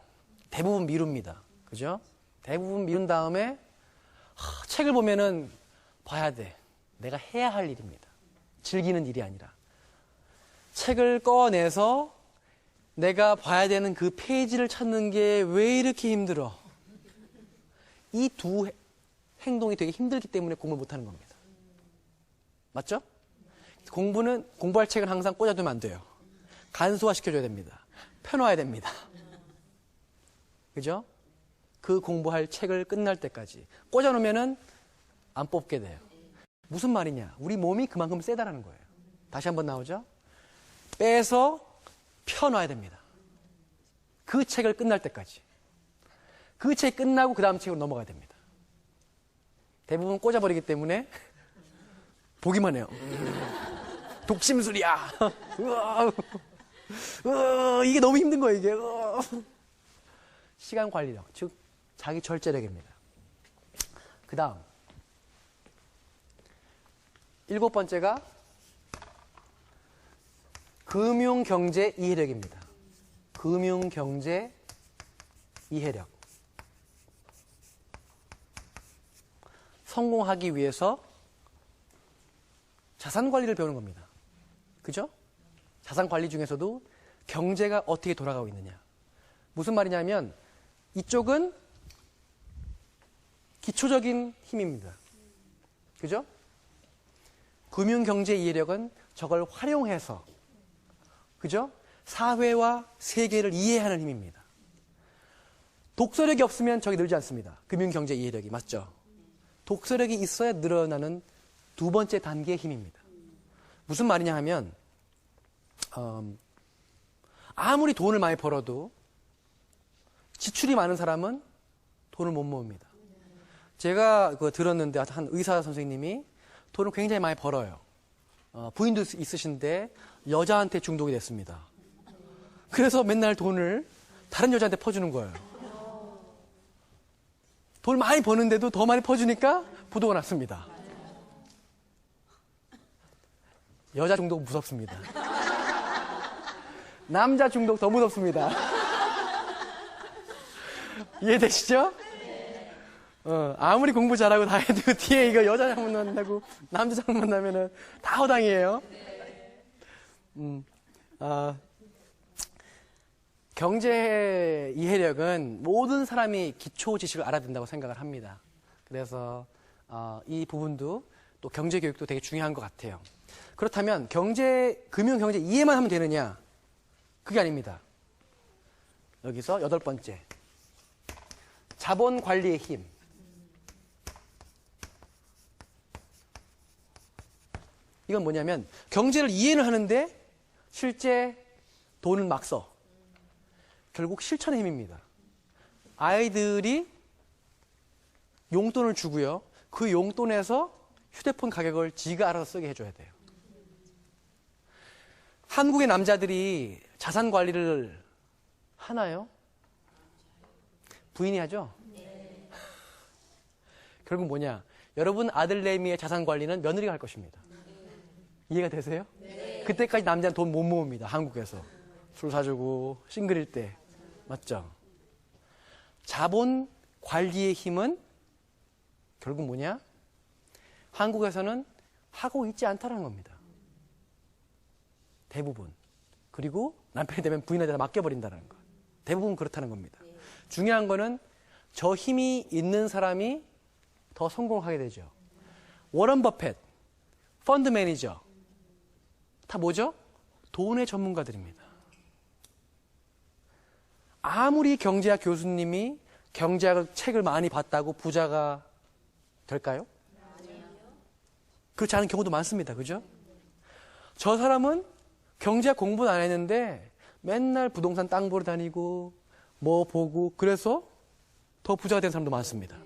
대부분 미룹니다. 그죠? 대부분 미룬 다음에 책을 보면은 봐야 돼. 내가 해야 할 일입니다. 즐기는 일이 아니라. 책을 꺼내서 내가 봐야 되는 그 페이지를 찾는 게 왜 이렇게 힘들어? 이 두 행동이 되게 힘들기 때문에 공부를 못하는 겁니다. 맞죠? 공부할 책은 항상 꽂아두면 안 돼요. 간소화 시켜줘야 됩니다. 펴놔야 됩니다. 그죠? 그 공부할 책을 끝날 때까지 꽂아놓으면은 안 뽑게 돼요. 무슨 말이냐? 우리 몸이 그만큼 세다라는 거예요. 다시 한번 나오죠? 빼서 펴놔야 됩니다. 그 책을 끝날 때까지. 그 책이 끝나고 그 다음 책으로 넘어가야 됩니다. 대부분 꽂아버리기 때문에 보기만 해요. 독심술이야. 이게 너무 힘든 거예요, 이게. 시간 관리력, 즉 자기 절제력입니다. 그 다음 7번째가 금융경제 이해력입니다. 금융경제 이해력. 성공하기 위해서 자산 관리를 배우는 겁니다. 그죠? 자산 관리 중에서도 경제가 어떻게 돌아가고 있느냐. 무슨 말이냐면 이쪽은 기초적인 힘입니다. 그죠? 금융경제 이해력은 저걸 활용해서, 그죠? 사회와 세계를 이해하는 힘입니다. 독서력이 없으면 저기 늘지 않습니다. 금융경제 이해력이. 맞죠? 독서력이 있어야 늘어나는 두 번째 단계의 힘입니다. 무슨 말이냐 하면 아무리 돈을 많이 벌어도 지출이 많은 사람은 돈을 못 모읍니다. 제가 들었는데 한 의사 선생님이 돈을 굉장히 많이 벌어요. 부인도 있으신데 여자한테 중독이 됐습니다. 그래서 맨날 돈을 다른 여자한테 퍼주는 거예요. 돈을 많이 버는데도 더 많이 퍼주니까 부도가 났습니다. 여자 중독 무섭습니다. 남자 중독 더 무섭습니다. 이해되시죠? 아무리 공부 잘하고 다 해도 뒤에 이거 여자 잘못 만나고 남자 잘못 만나면은 다 허당이에요. 경제 이해력은 모든 사람이 기초 지식을 알아야 된다고 생각을 합니다. 그래서 이 부분도 또 경제 교육도 되게 중요한 것 같아요. 그렇다면 금융 경제 이해만 하면 되느냐? 그게 아닙니다. 여기서 8번째. 자본 관리의 힘. 이건 뭐냐면 경제를 이해는 하는데 실제 돈은 막 써. 결국 실천의 힘입니다. 아이들이 용돈을 주고요. 그 용돈에서 휴대폰 가격을 지가 알아서 쓰게 해줘야 돼요. 한국의 남자들이 자산 관리를 하나요? 부인이 하죠? 네. 결국 뭐냐? 여러분 아들내미의 자산 관리는 며느리가 할 것입니다. 이해가 되세요? 네. 그때까지 남자는 돈 못 모읍니다. 한국에서. 술 사주고 싱글일 때. 맞죠? 자본 관리의 힘은 결국 뭐냐? 한국에서는 하고 있지 않다는 겁니다. 대부분. 그리고 남편이 되면 부인한테 맡겨버린다는 것. 대부분 그렇다는 겁니다. 중요한 거는 저 힘이 있는 사람이 더 성공하게 되죠. 워런 버핏, 펀드 매니저. 다 뭐죠? 돈의 전문가들입니다. 아무리 경제학 교수님이 경제학 책을 많이 봤다고 부자가 될까요? 그렇지 않은 경우도 많습니다. 그죠? 저 사람은 경제학 공부는 안 했는데 맨날 부동산 땅 보러 다니고 뭐 보고 그래서 더 부자가 된 사람도 많습니다.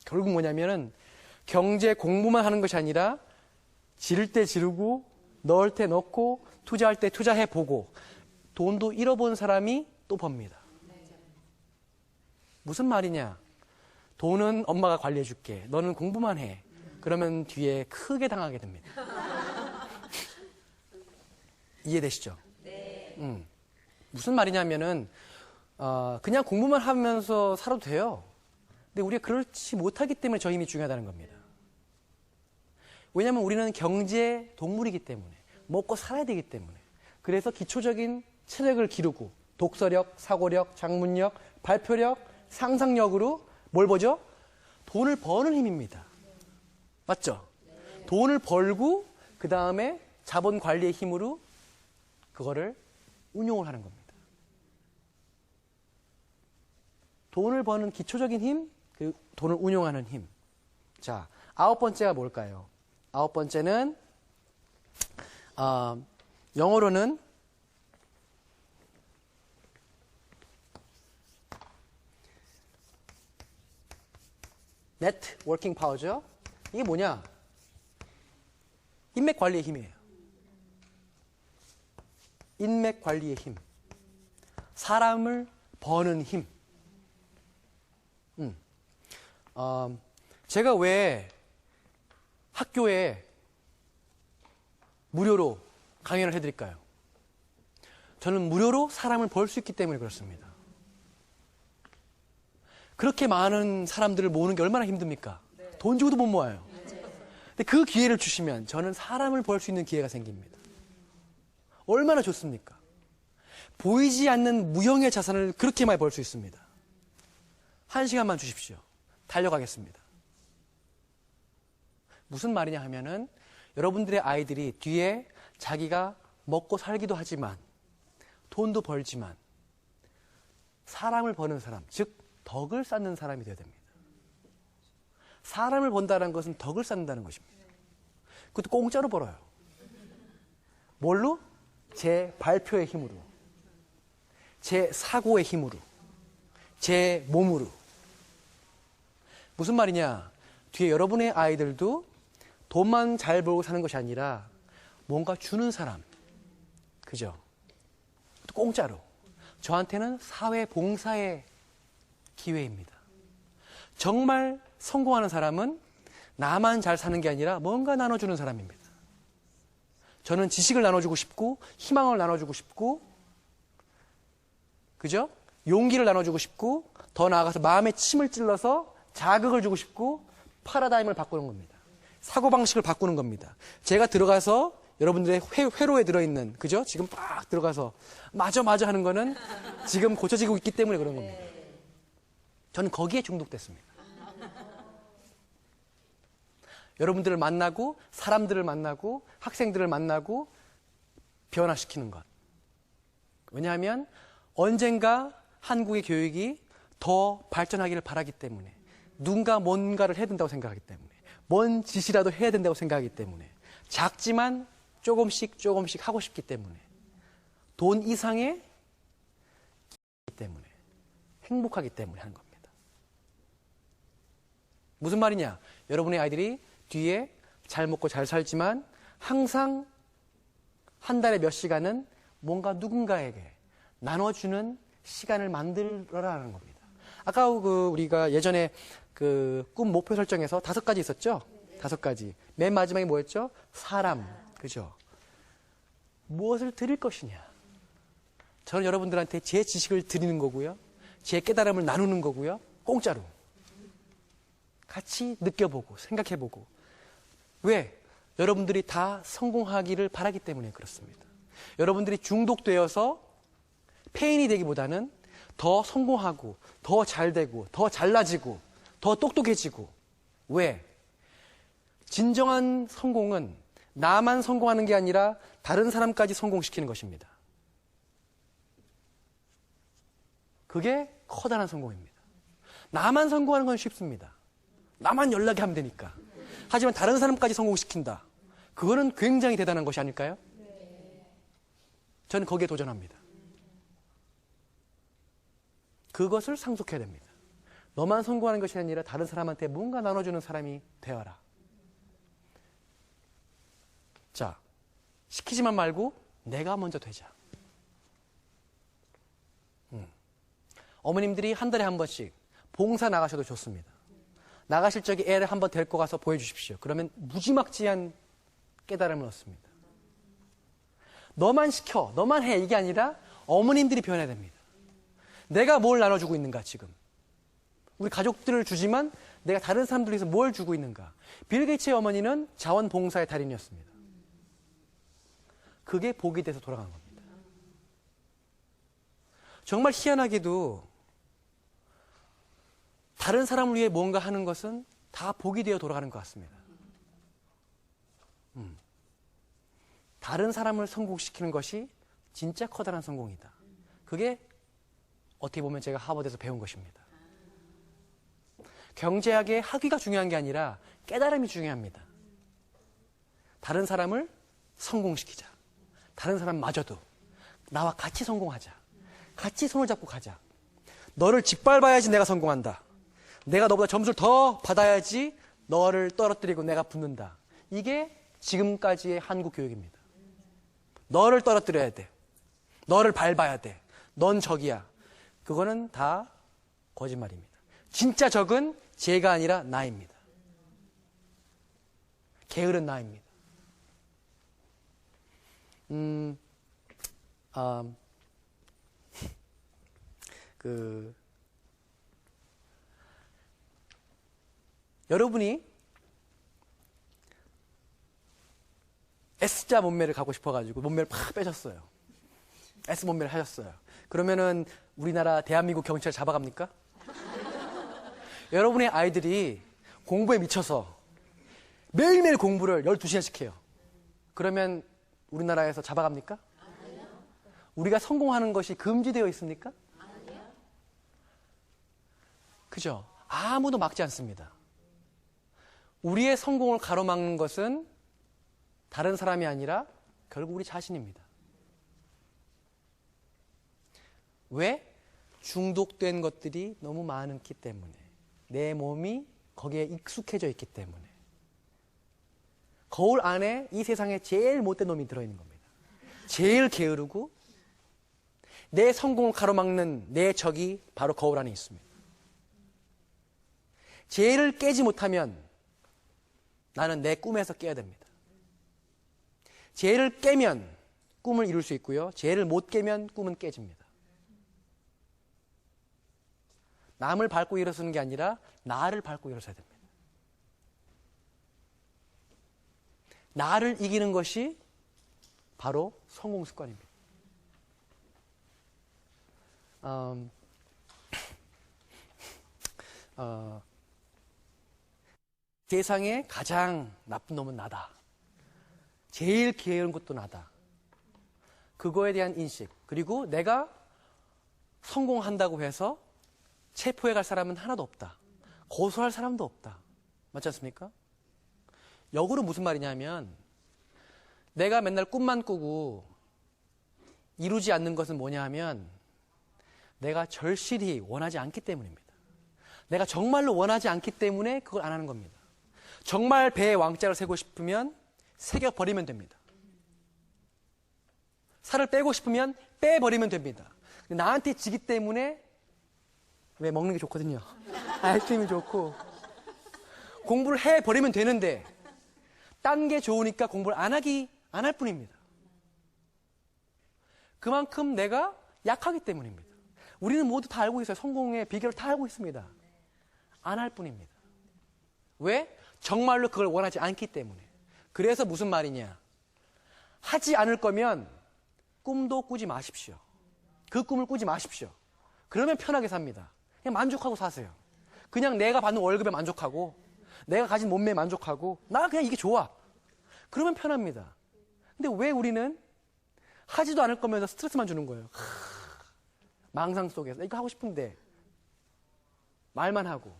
결국 뭐냐면은 경제 공부만 하는 것이 아니라 지를 때 지르고 넣을 때 넣고 투자할 때 투자해 보고 돈도 잃어본 사람이 또 법니다. 무슨 말이냐? 돈은 엄마가 관리해 줄게. 너는 공부만 해. 그러면 뒤에 크게 당하게 됩니다. 이해되시죠? 네. 무슨 말이냐면은 그냥 공부만 하면서 살아도 돼요. 근데 우리가 그렇지 못하기 때문에 저 힘이 중요하다는 겁니다. 왜냐하면 우리는 경제 동물이기 때문에 먹고 살아야 되기 때문에 그래서 기초적인 체력을 기르고 독서력, 사고력, 작문력, 발표력, 상상력으로 뭘 보죠? 돈을 버는 힘입니다. 맞죠? 돈을 벌고 그 다음에 자본 관리의 힘으로 그거를 운용을 하는 겁니다. 돈을 버는 기초적인 힘, 그 돈을 운용하는 힘. 자, 9번째가 뭘까요? 9번째는 영어로는 네트워킹 파워죠. 이게 뭐냐? 인맥 관리의 힘이에요. 인맥 관리의 힘. 사람을 버는 힘. 제가 왜 학교에 무료로 강연을 해드릴까요? 저는 무료로 사람을 벌 수 있기 때문에 그렇습니다. 그렇게 많은 사람들을 모으는 게 얼마나 힘듭니까? 돈 주고도 못 모아요. 근데 그 기회를 주시면 저는 사람을 벌 수 있는 기회가 생깁니다. 얼마나 좋습니까? 보이지 않는 무형의 자산을 그렇게 많이 벌 수 있습니다. 1시간만 주십시오. 달려가겠습니다. 무슨 말이냐 하면은 여러분들의 아이들이 뒤에 자기가 먹고 살기도 하지만 돈도 벌지만 사람을 버는 사람, 즉 덕을 쌓는 사람이 되어야 됩니다. 사람을 번다는 것은 덕을 쌓는다는 것입니다. 그것도 공짜로 벌어요. 뭘로? 제 발표의 힘으로, 제 사고의 힘으로, 제 몸으로. 무슨 말이냐? 뒤에 여러분의 아이들도 돈만 잘 벌고 사는 것이 아니라 뭔가 주는 사람, 그죠? 공짜로. 저한테는 사회 봉사의 기회입니다. 정말 성공하는 사람은 나만 잘 사는 게 아니라 뭔가 나눠주는 사람입니다. 저는 지식을 나눠주고 싶고 희망을 나눠주고 싶고 그죠? 용기를 나눠주고 싶고 더 나아가서 마음에 침을 찔러서 자극을 주고 싶고 파라다임을 바꾸는 겁니다. 사고방식을 바꾸는 겁니다. 제가 들어가서 여러분들의 회로에 들어있는 그죠? 지금 빡 들어가서 맞아 하는 거는 지금 고쳐지고 있기 때문에 그런 겁니다. 저는 거기에 중독됐습니다. 여러분들을 만나고 사람들을 만나고 학생들을 만나고 변화시키는 것. 왜냐하면 언젠가 한국의 교육이 더 발전하기를 바라기 때문에 누군가 뭔가를 해야 된다고 생각하기 때문에 뭔 짓이라도 해야 된다고 생각하기 때문에 작지만 조금씩 하고 싶기 때문에 돈 이상의 때문에 행복하기 때문에 하는 겁니다. 무슨 말이냐? 여러분의 아이들이 뒤에 잘 먹고 잘 살지만 항상 한 달에 몇 시간은 뭔가 누군가에게 나눠주는 시간을 만들어라는 겁니다. 아까 우리가 예전에 꿈 목표 설정에서 5가지 있었죠? 5가지. 맨 마지막에 뭐였죠? 사람. 그죠? 무엇을 드릴 것이냐? 저는 여러분들한테 제 지식을 드리는 거고요. 제 깨달음을 나누는 거고요. 공짜로. 같이 느껴보고 생각해보고. 왜? 여러분들이 다 성공하기를 바라기 때문에 그렇습니다. 여러분들이 중독되어서 폐인이 되기보다는 더 성공하고 더 잘되고 더 잘나지고 더 똑똑해지고. 왜? 진정한 성공은 나만 성공하는 게 아니라 다른 사람까지 성공시키는 것입니다. 그게 커다란 성공입니다. 나만 성공하는 건 쉽습니다. 나만 연락이 하면 되니까. 하지만 다른 사람까지 성공시킨다. 그거는 굉장히 대단한 것이 아닐까요? 저는 거기에 도전합니다. 그것을 상속해야 됩니다. 너만 성공하는 것이 아니라 다른 사람한테 뭔가 나눠주는 사람이 되어라. 자, 시키지만 말고 내가 먼저 되자. 어머님들이 한 달에 한 번씩 봉사 나가셔도 좋습니다. 나가실 적에 애를 한번 데리고 가서 보여주십시오. 그러면 무지막지한 깨달음을 얻습니다. 너만 시켜, 너만 해, 이게 아니라 어머님들이 변해야 됩니다. 내가 뭘 나눠주고 있는가 지금. 우리 가족들을 주지만 내가 다른 사람들 위해서 뭘 주고 있는가. 빌 게이츠의 어머니는 자원봉사의 달인이었습니다. 그게 복이 돼서 돌아간 겁니다. 정말 희한하게도 다른 사람을 위해 뭔가 하는 것은 다 복이 되어 돌아가는 것 같습니다. 다른 사람을 성공시키는 것이 진짜 커다란 성공이다. 그게 어떻게 보면 제가 하버드에서 배운 것입니다. 경제학의 학위가 중요한 게 아니라 깨달음이 중요합니다. 다른 사람을 성공시키자. 다른 사람마저도 나와 같이 성공하자. 같이 손을 잡고 가자. 너를 짓밟아야지 내가 성공한다. 내가 너보다 점수를 더 받아야지 너를 떨어뜨리고 내가 붙는다. 이게 지금까지의 한국 교육입니다. 너를 떨어뜨려야 돼. 너를 밟아야 돼. 넌 적이야. 그거는 다 거짓말입니다. 진짜 적은 제가 아니라 나입니다. 게으른 나입니다. 여러분이 S자 몸매를 가고 싶어가지고 몸매를 팍 빼셨어요. S 몸매를 하셨어요. 그러면은 우리나라 대한민국 경찰 잡아갑니까? 여러분의 아이들이 공부에 미쳐서 매일매일 공부를 12시간씩 해요. 그러면 우리나라에서 잡아갑니까? 아니요. 우리가 성공하는 것이 금지되어 있습니까? 아니요. 그죠? 아무도 막지 않습니다. 우리의 성공을 가로막는 것은 다른 사람이 아니라 결국 우리 자신입니다. 왜? 중독된 것들이 너무 많기 때문에. 내 몸이 거기에 익숙해져 있기 때문에. 거울 안에 이 세상에 제일 못된 놈이 들어있는 겁니다. 제일 게으르고 내 성공을 가로막는 내 적이 바로 거울 안에 있습니다. 죄를 깨지 못하면 나는 내 꿈에서 깨야 됩니다. 죄를 깨면 꿈을 이룰 수 있고요. 죄를 못 깨면 꿈은 깨집니다. 남을 밟고 일어서는 게 아니라 나를 밟고 일어서야 됩니다. 나를 이기는 것이 바로 성공 습관입니다. 세상에 가장 나쁜 놈은 나다. 제일 게으른 것도 나다. 그거에 대한 인식. 그리고 내가 성공한다고 해서 체포해 갈 사람은 하나도 없다. 고소할 사람도 없다. 맞지 않습니까? 역으로 무슨 말이냐면 내가 맨날 꿈만 꾸고 이루지 않는 것은 뭐냐 하면 내가 절실히 원하지 않기 때문입니다. 내가 정말로 원하지 않기 때문에 그걸 안 하는 겁니다. 정말 배에 왕자를 세고 싶으면 새겨버리면 됩니다. 살을 빼고 싶으면 빼버리면 됩니다. 나한테 지기 때문에 왜 먹는 게 좋거든요. 아이스크림이 좋고 공부를 해버리면 되는데 딴 게 좋으니까 공부를 안 할 뿐입니다. 그만큼 내가 약하기 때문입니다. 우리는 모두 다 알고 있어요. 성공의 비결을 다 알고 있습니다. 안 할 뿐입니다. 왜? 정말로 그걸 원하지 않기 때문에. 그래서 무슨 말이냐? 하지 않을 거면 꿈도 꾸지 마십시오. 그 꿈을 꾸지 마십시오. 그러면 편하게 삽니다. 그냥 만족하고 사세요. 그냥 내가 받는 월급에 만족하고 내가 가진 몸매에 만족하고 나 그냥 이게 좋아. 그러면 편합니다. 근데 왜 우리는 하지도 않을 거면서 스트레스만 주는 거예요. 망상 속에서 이거 하고 싶은데 말만 하고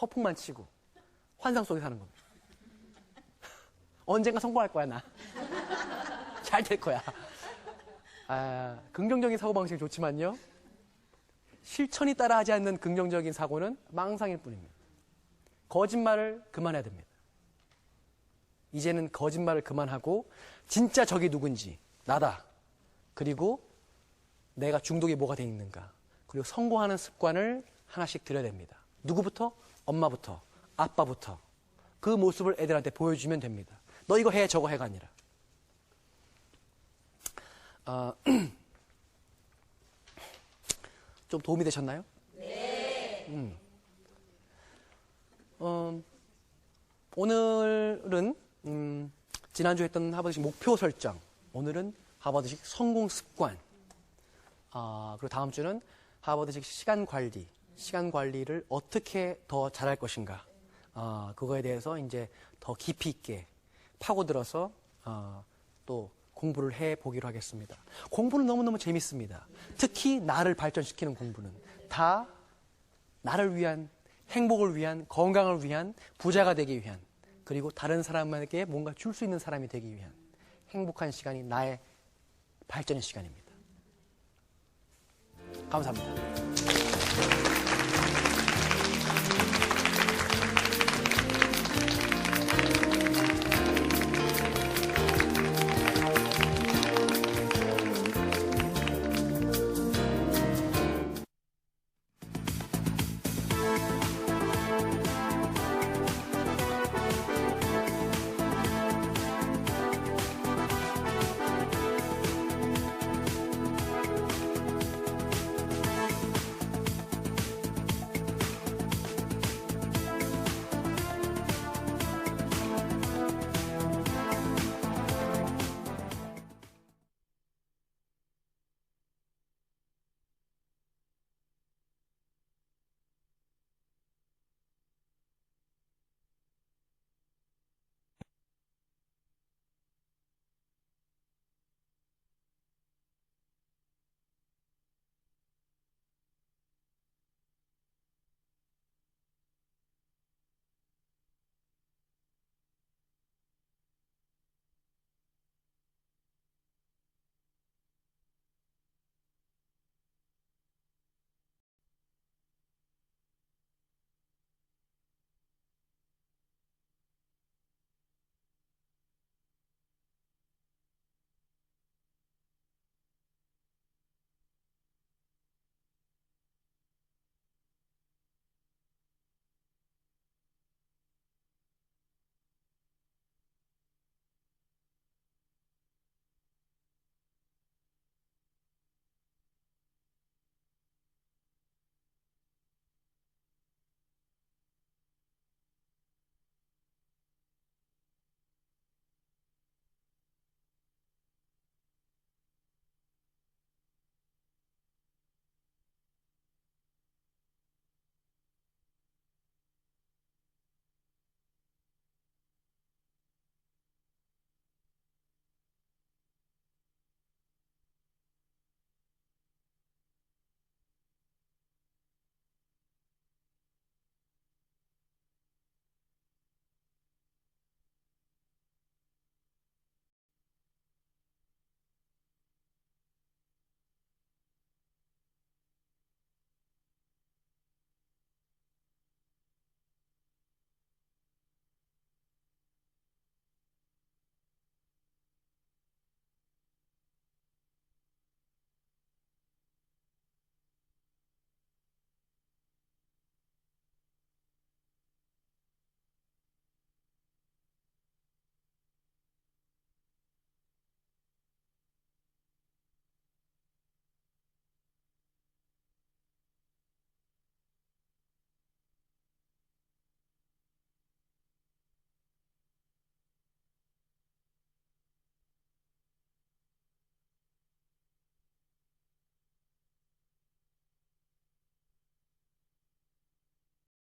허풍만 치고 환상 속에 사는 겁니다. 언젠가 성공할 거야 나. 잘 될 거야. 긍정적인 사고방식이 좋지만요. 실천이 따라하지 않는 긍정적인 사고는 망상일 뿐입니다. 거짓말을 그만해야 됩니다. 이제는 거짓말을 그만하고 진짜 적이 누군지 나다. 그리고 내가 중독이 뭐가 돼 있는가. 그리고 성공하는 습관을 하나씩 들여야 됩니다. 누구부터? 엄마부터. 아빠부터 그 모습을 애들한테 보여주면 됩니다. 너 이거 해, 저거 해가 아니라. 좀 도움이 되셨나요? 네. 오늘은 지난주에 했던 하버드식 목표 설정, 오늘은 하버드식 성공 습관, 그리고 다음 주는 하버드식 시간 관리를 어떻게 더 잘할 것인가, 그거에 대해서 이제 더 깊이 있게 파고들어서 또 공부를 해보기로 하겠습니다. 공부는 너무너무 재밌습니다. 특히 나를 발전시키는 공부는 다 나를 위한, 행복을 위한, 건강을 위한, 부자가 되기 위한, 그리고 다른 사람에게 뭔가 줄 수 있는 사람이 되기 위한 행복한 시간이 나의 발전의 시간입니다. 감사합니다.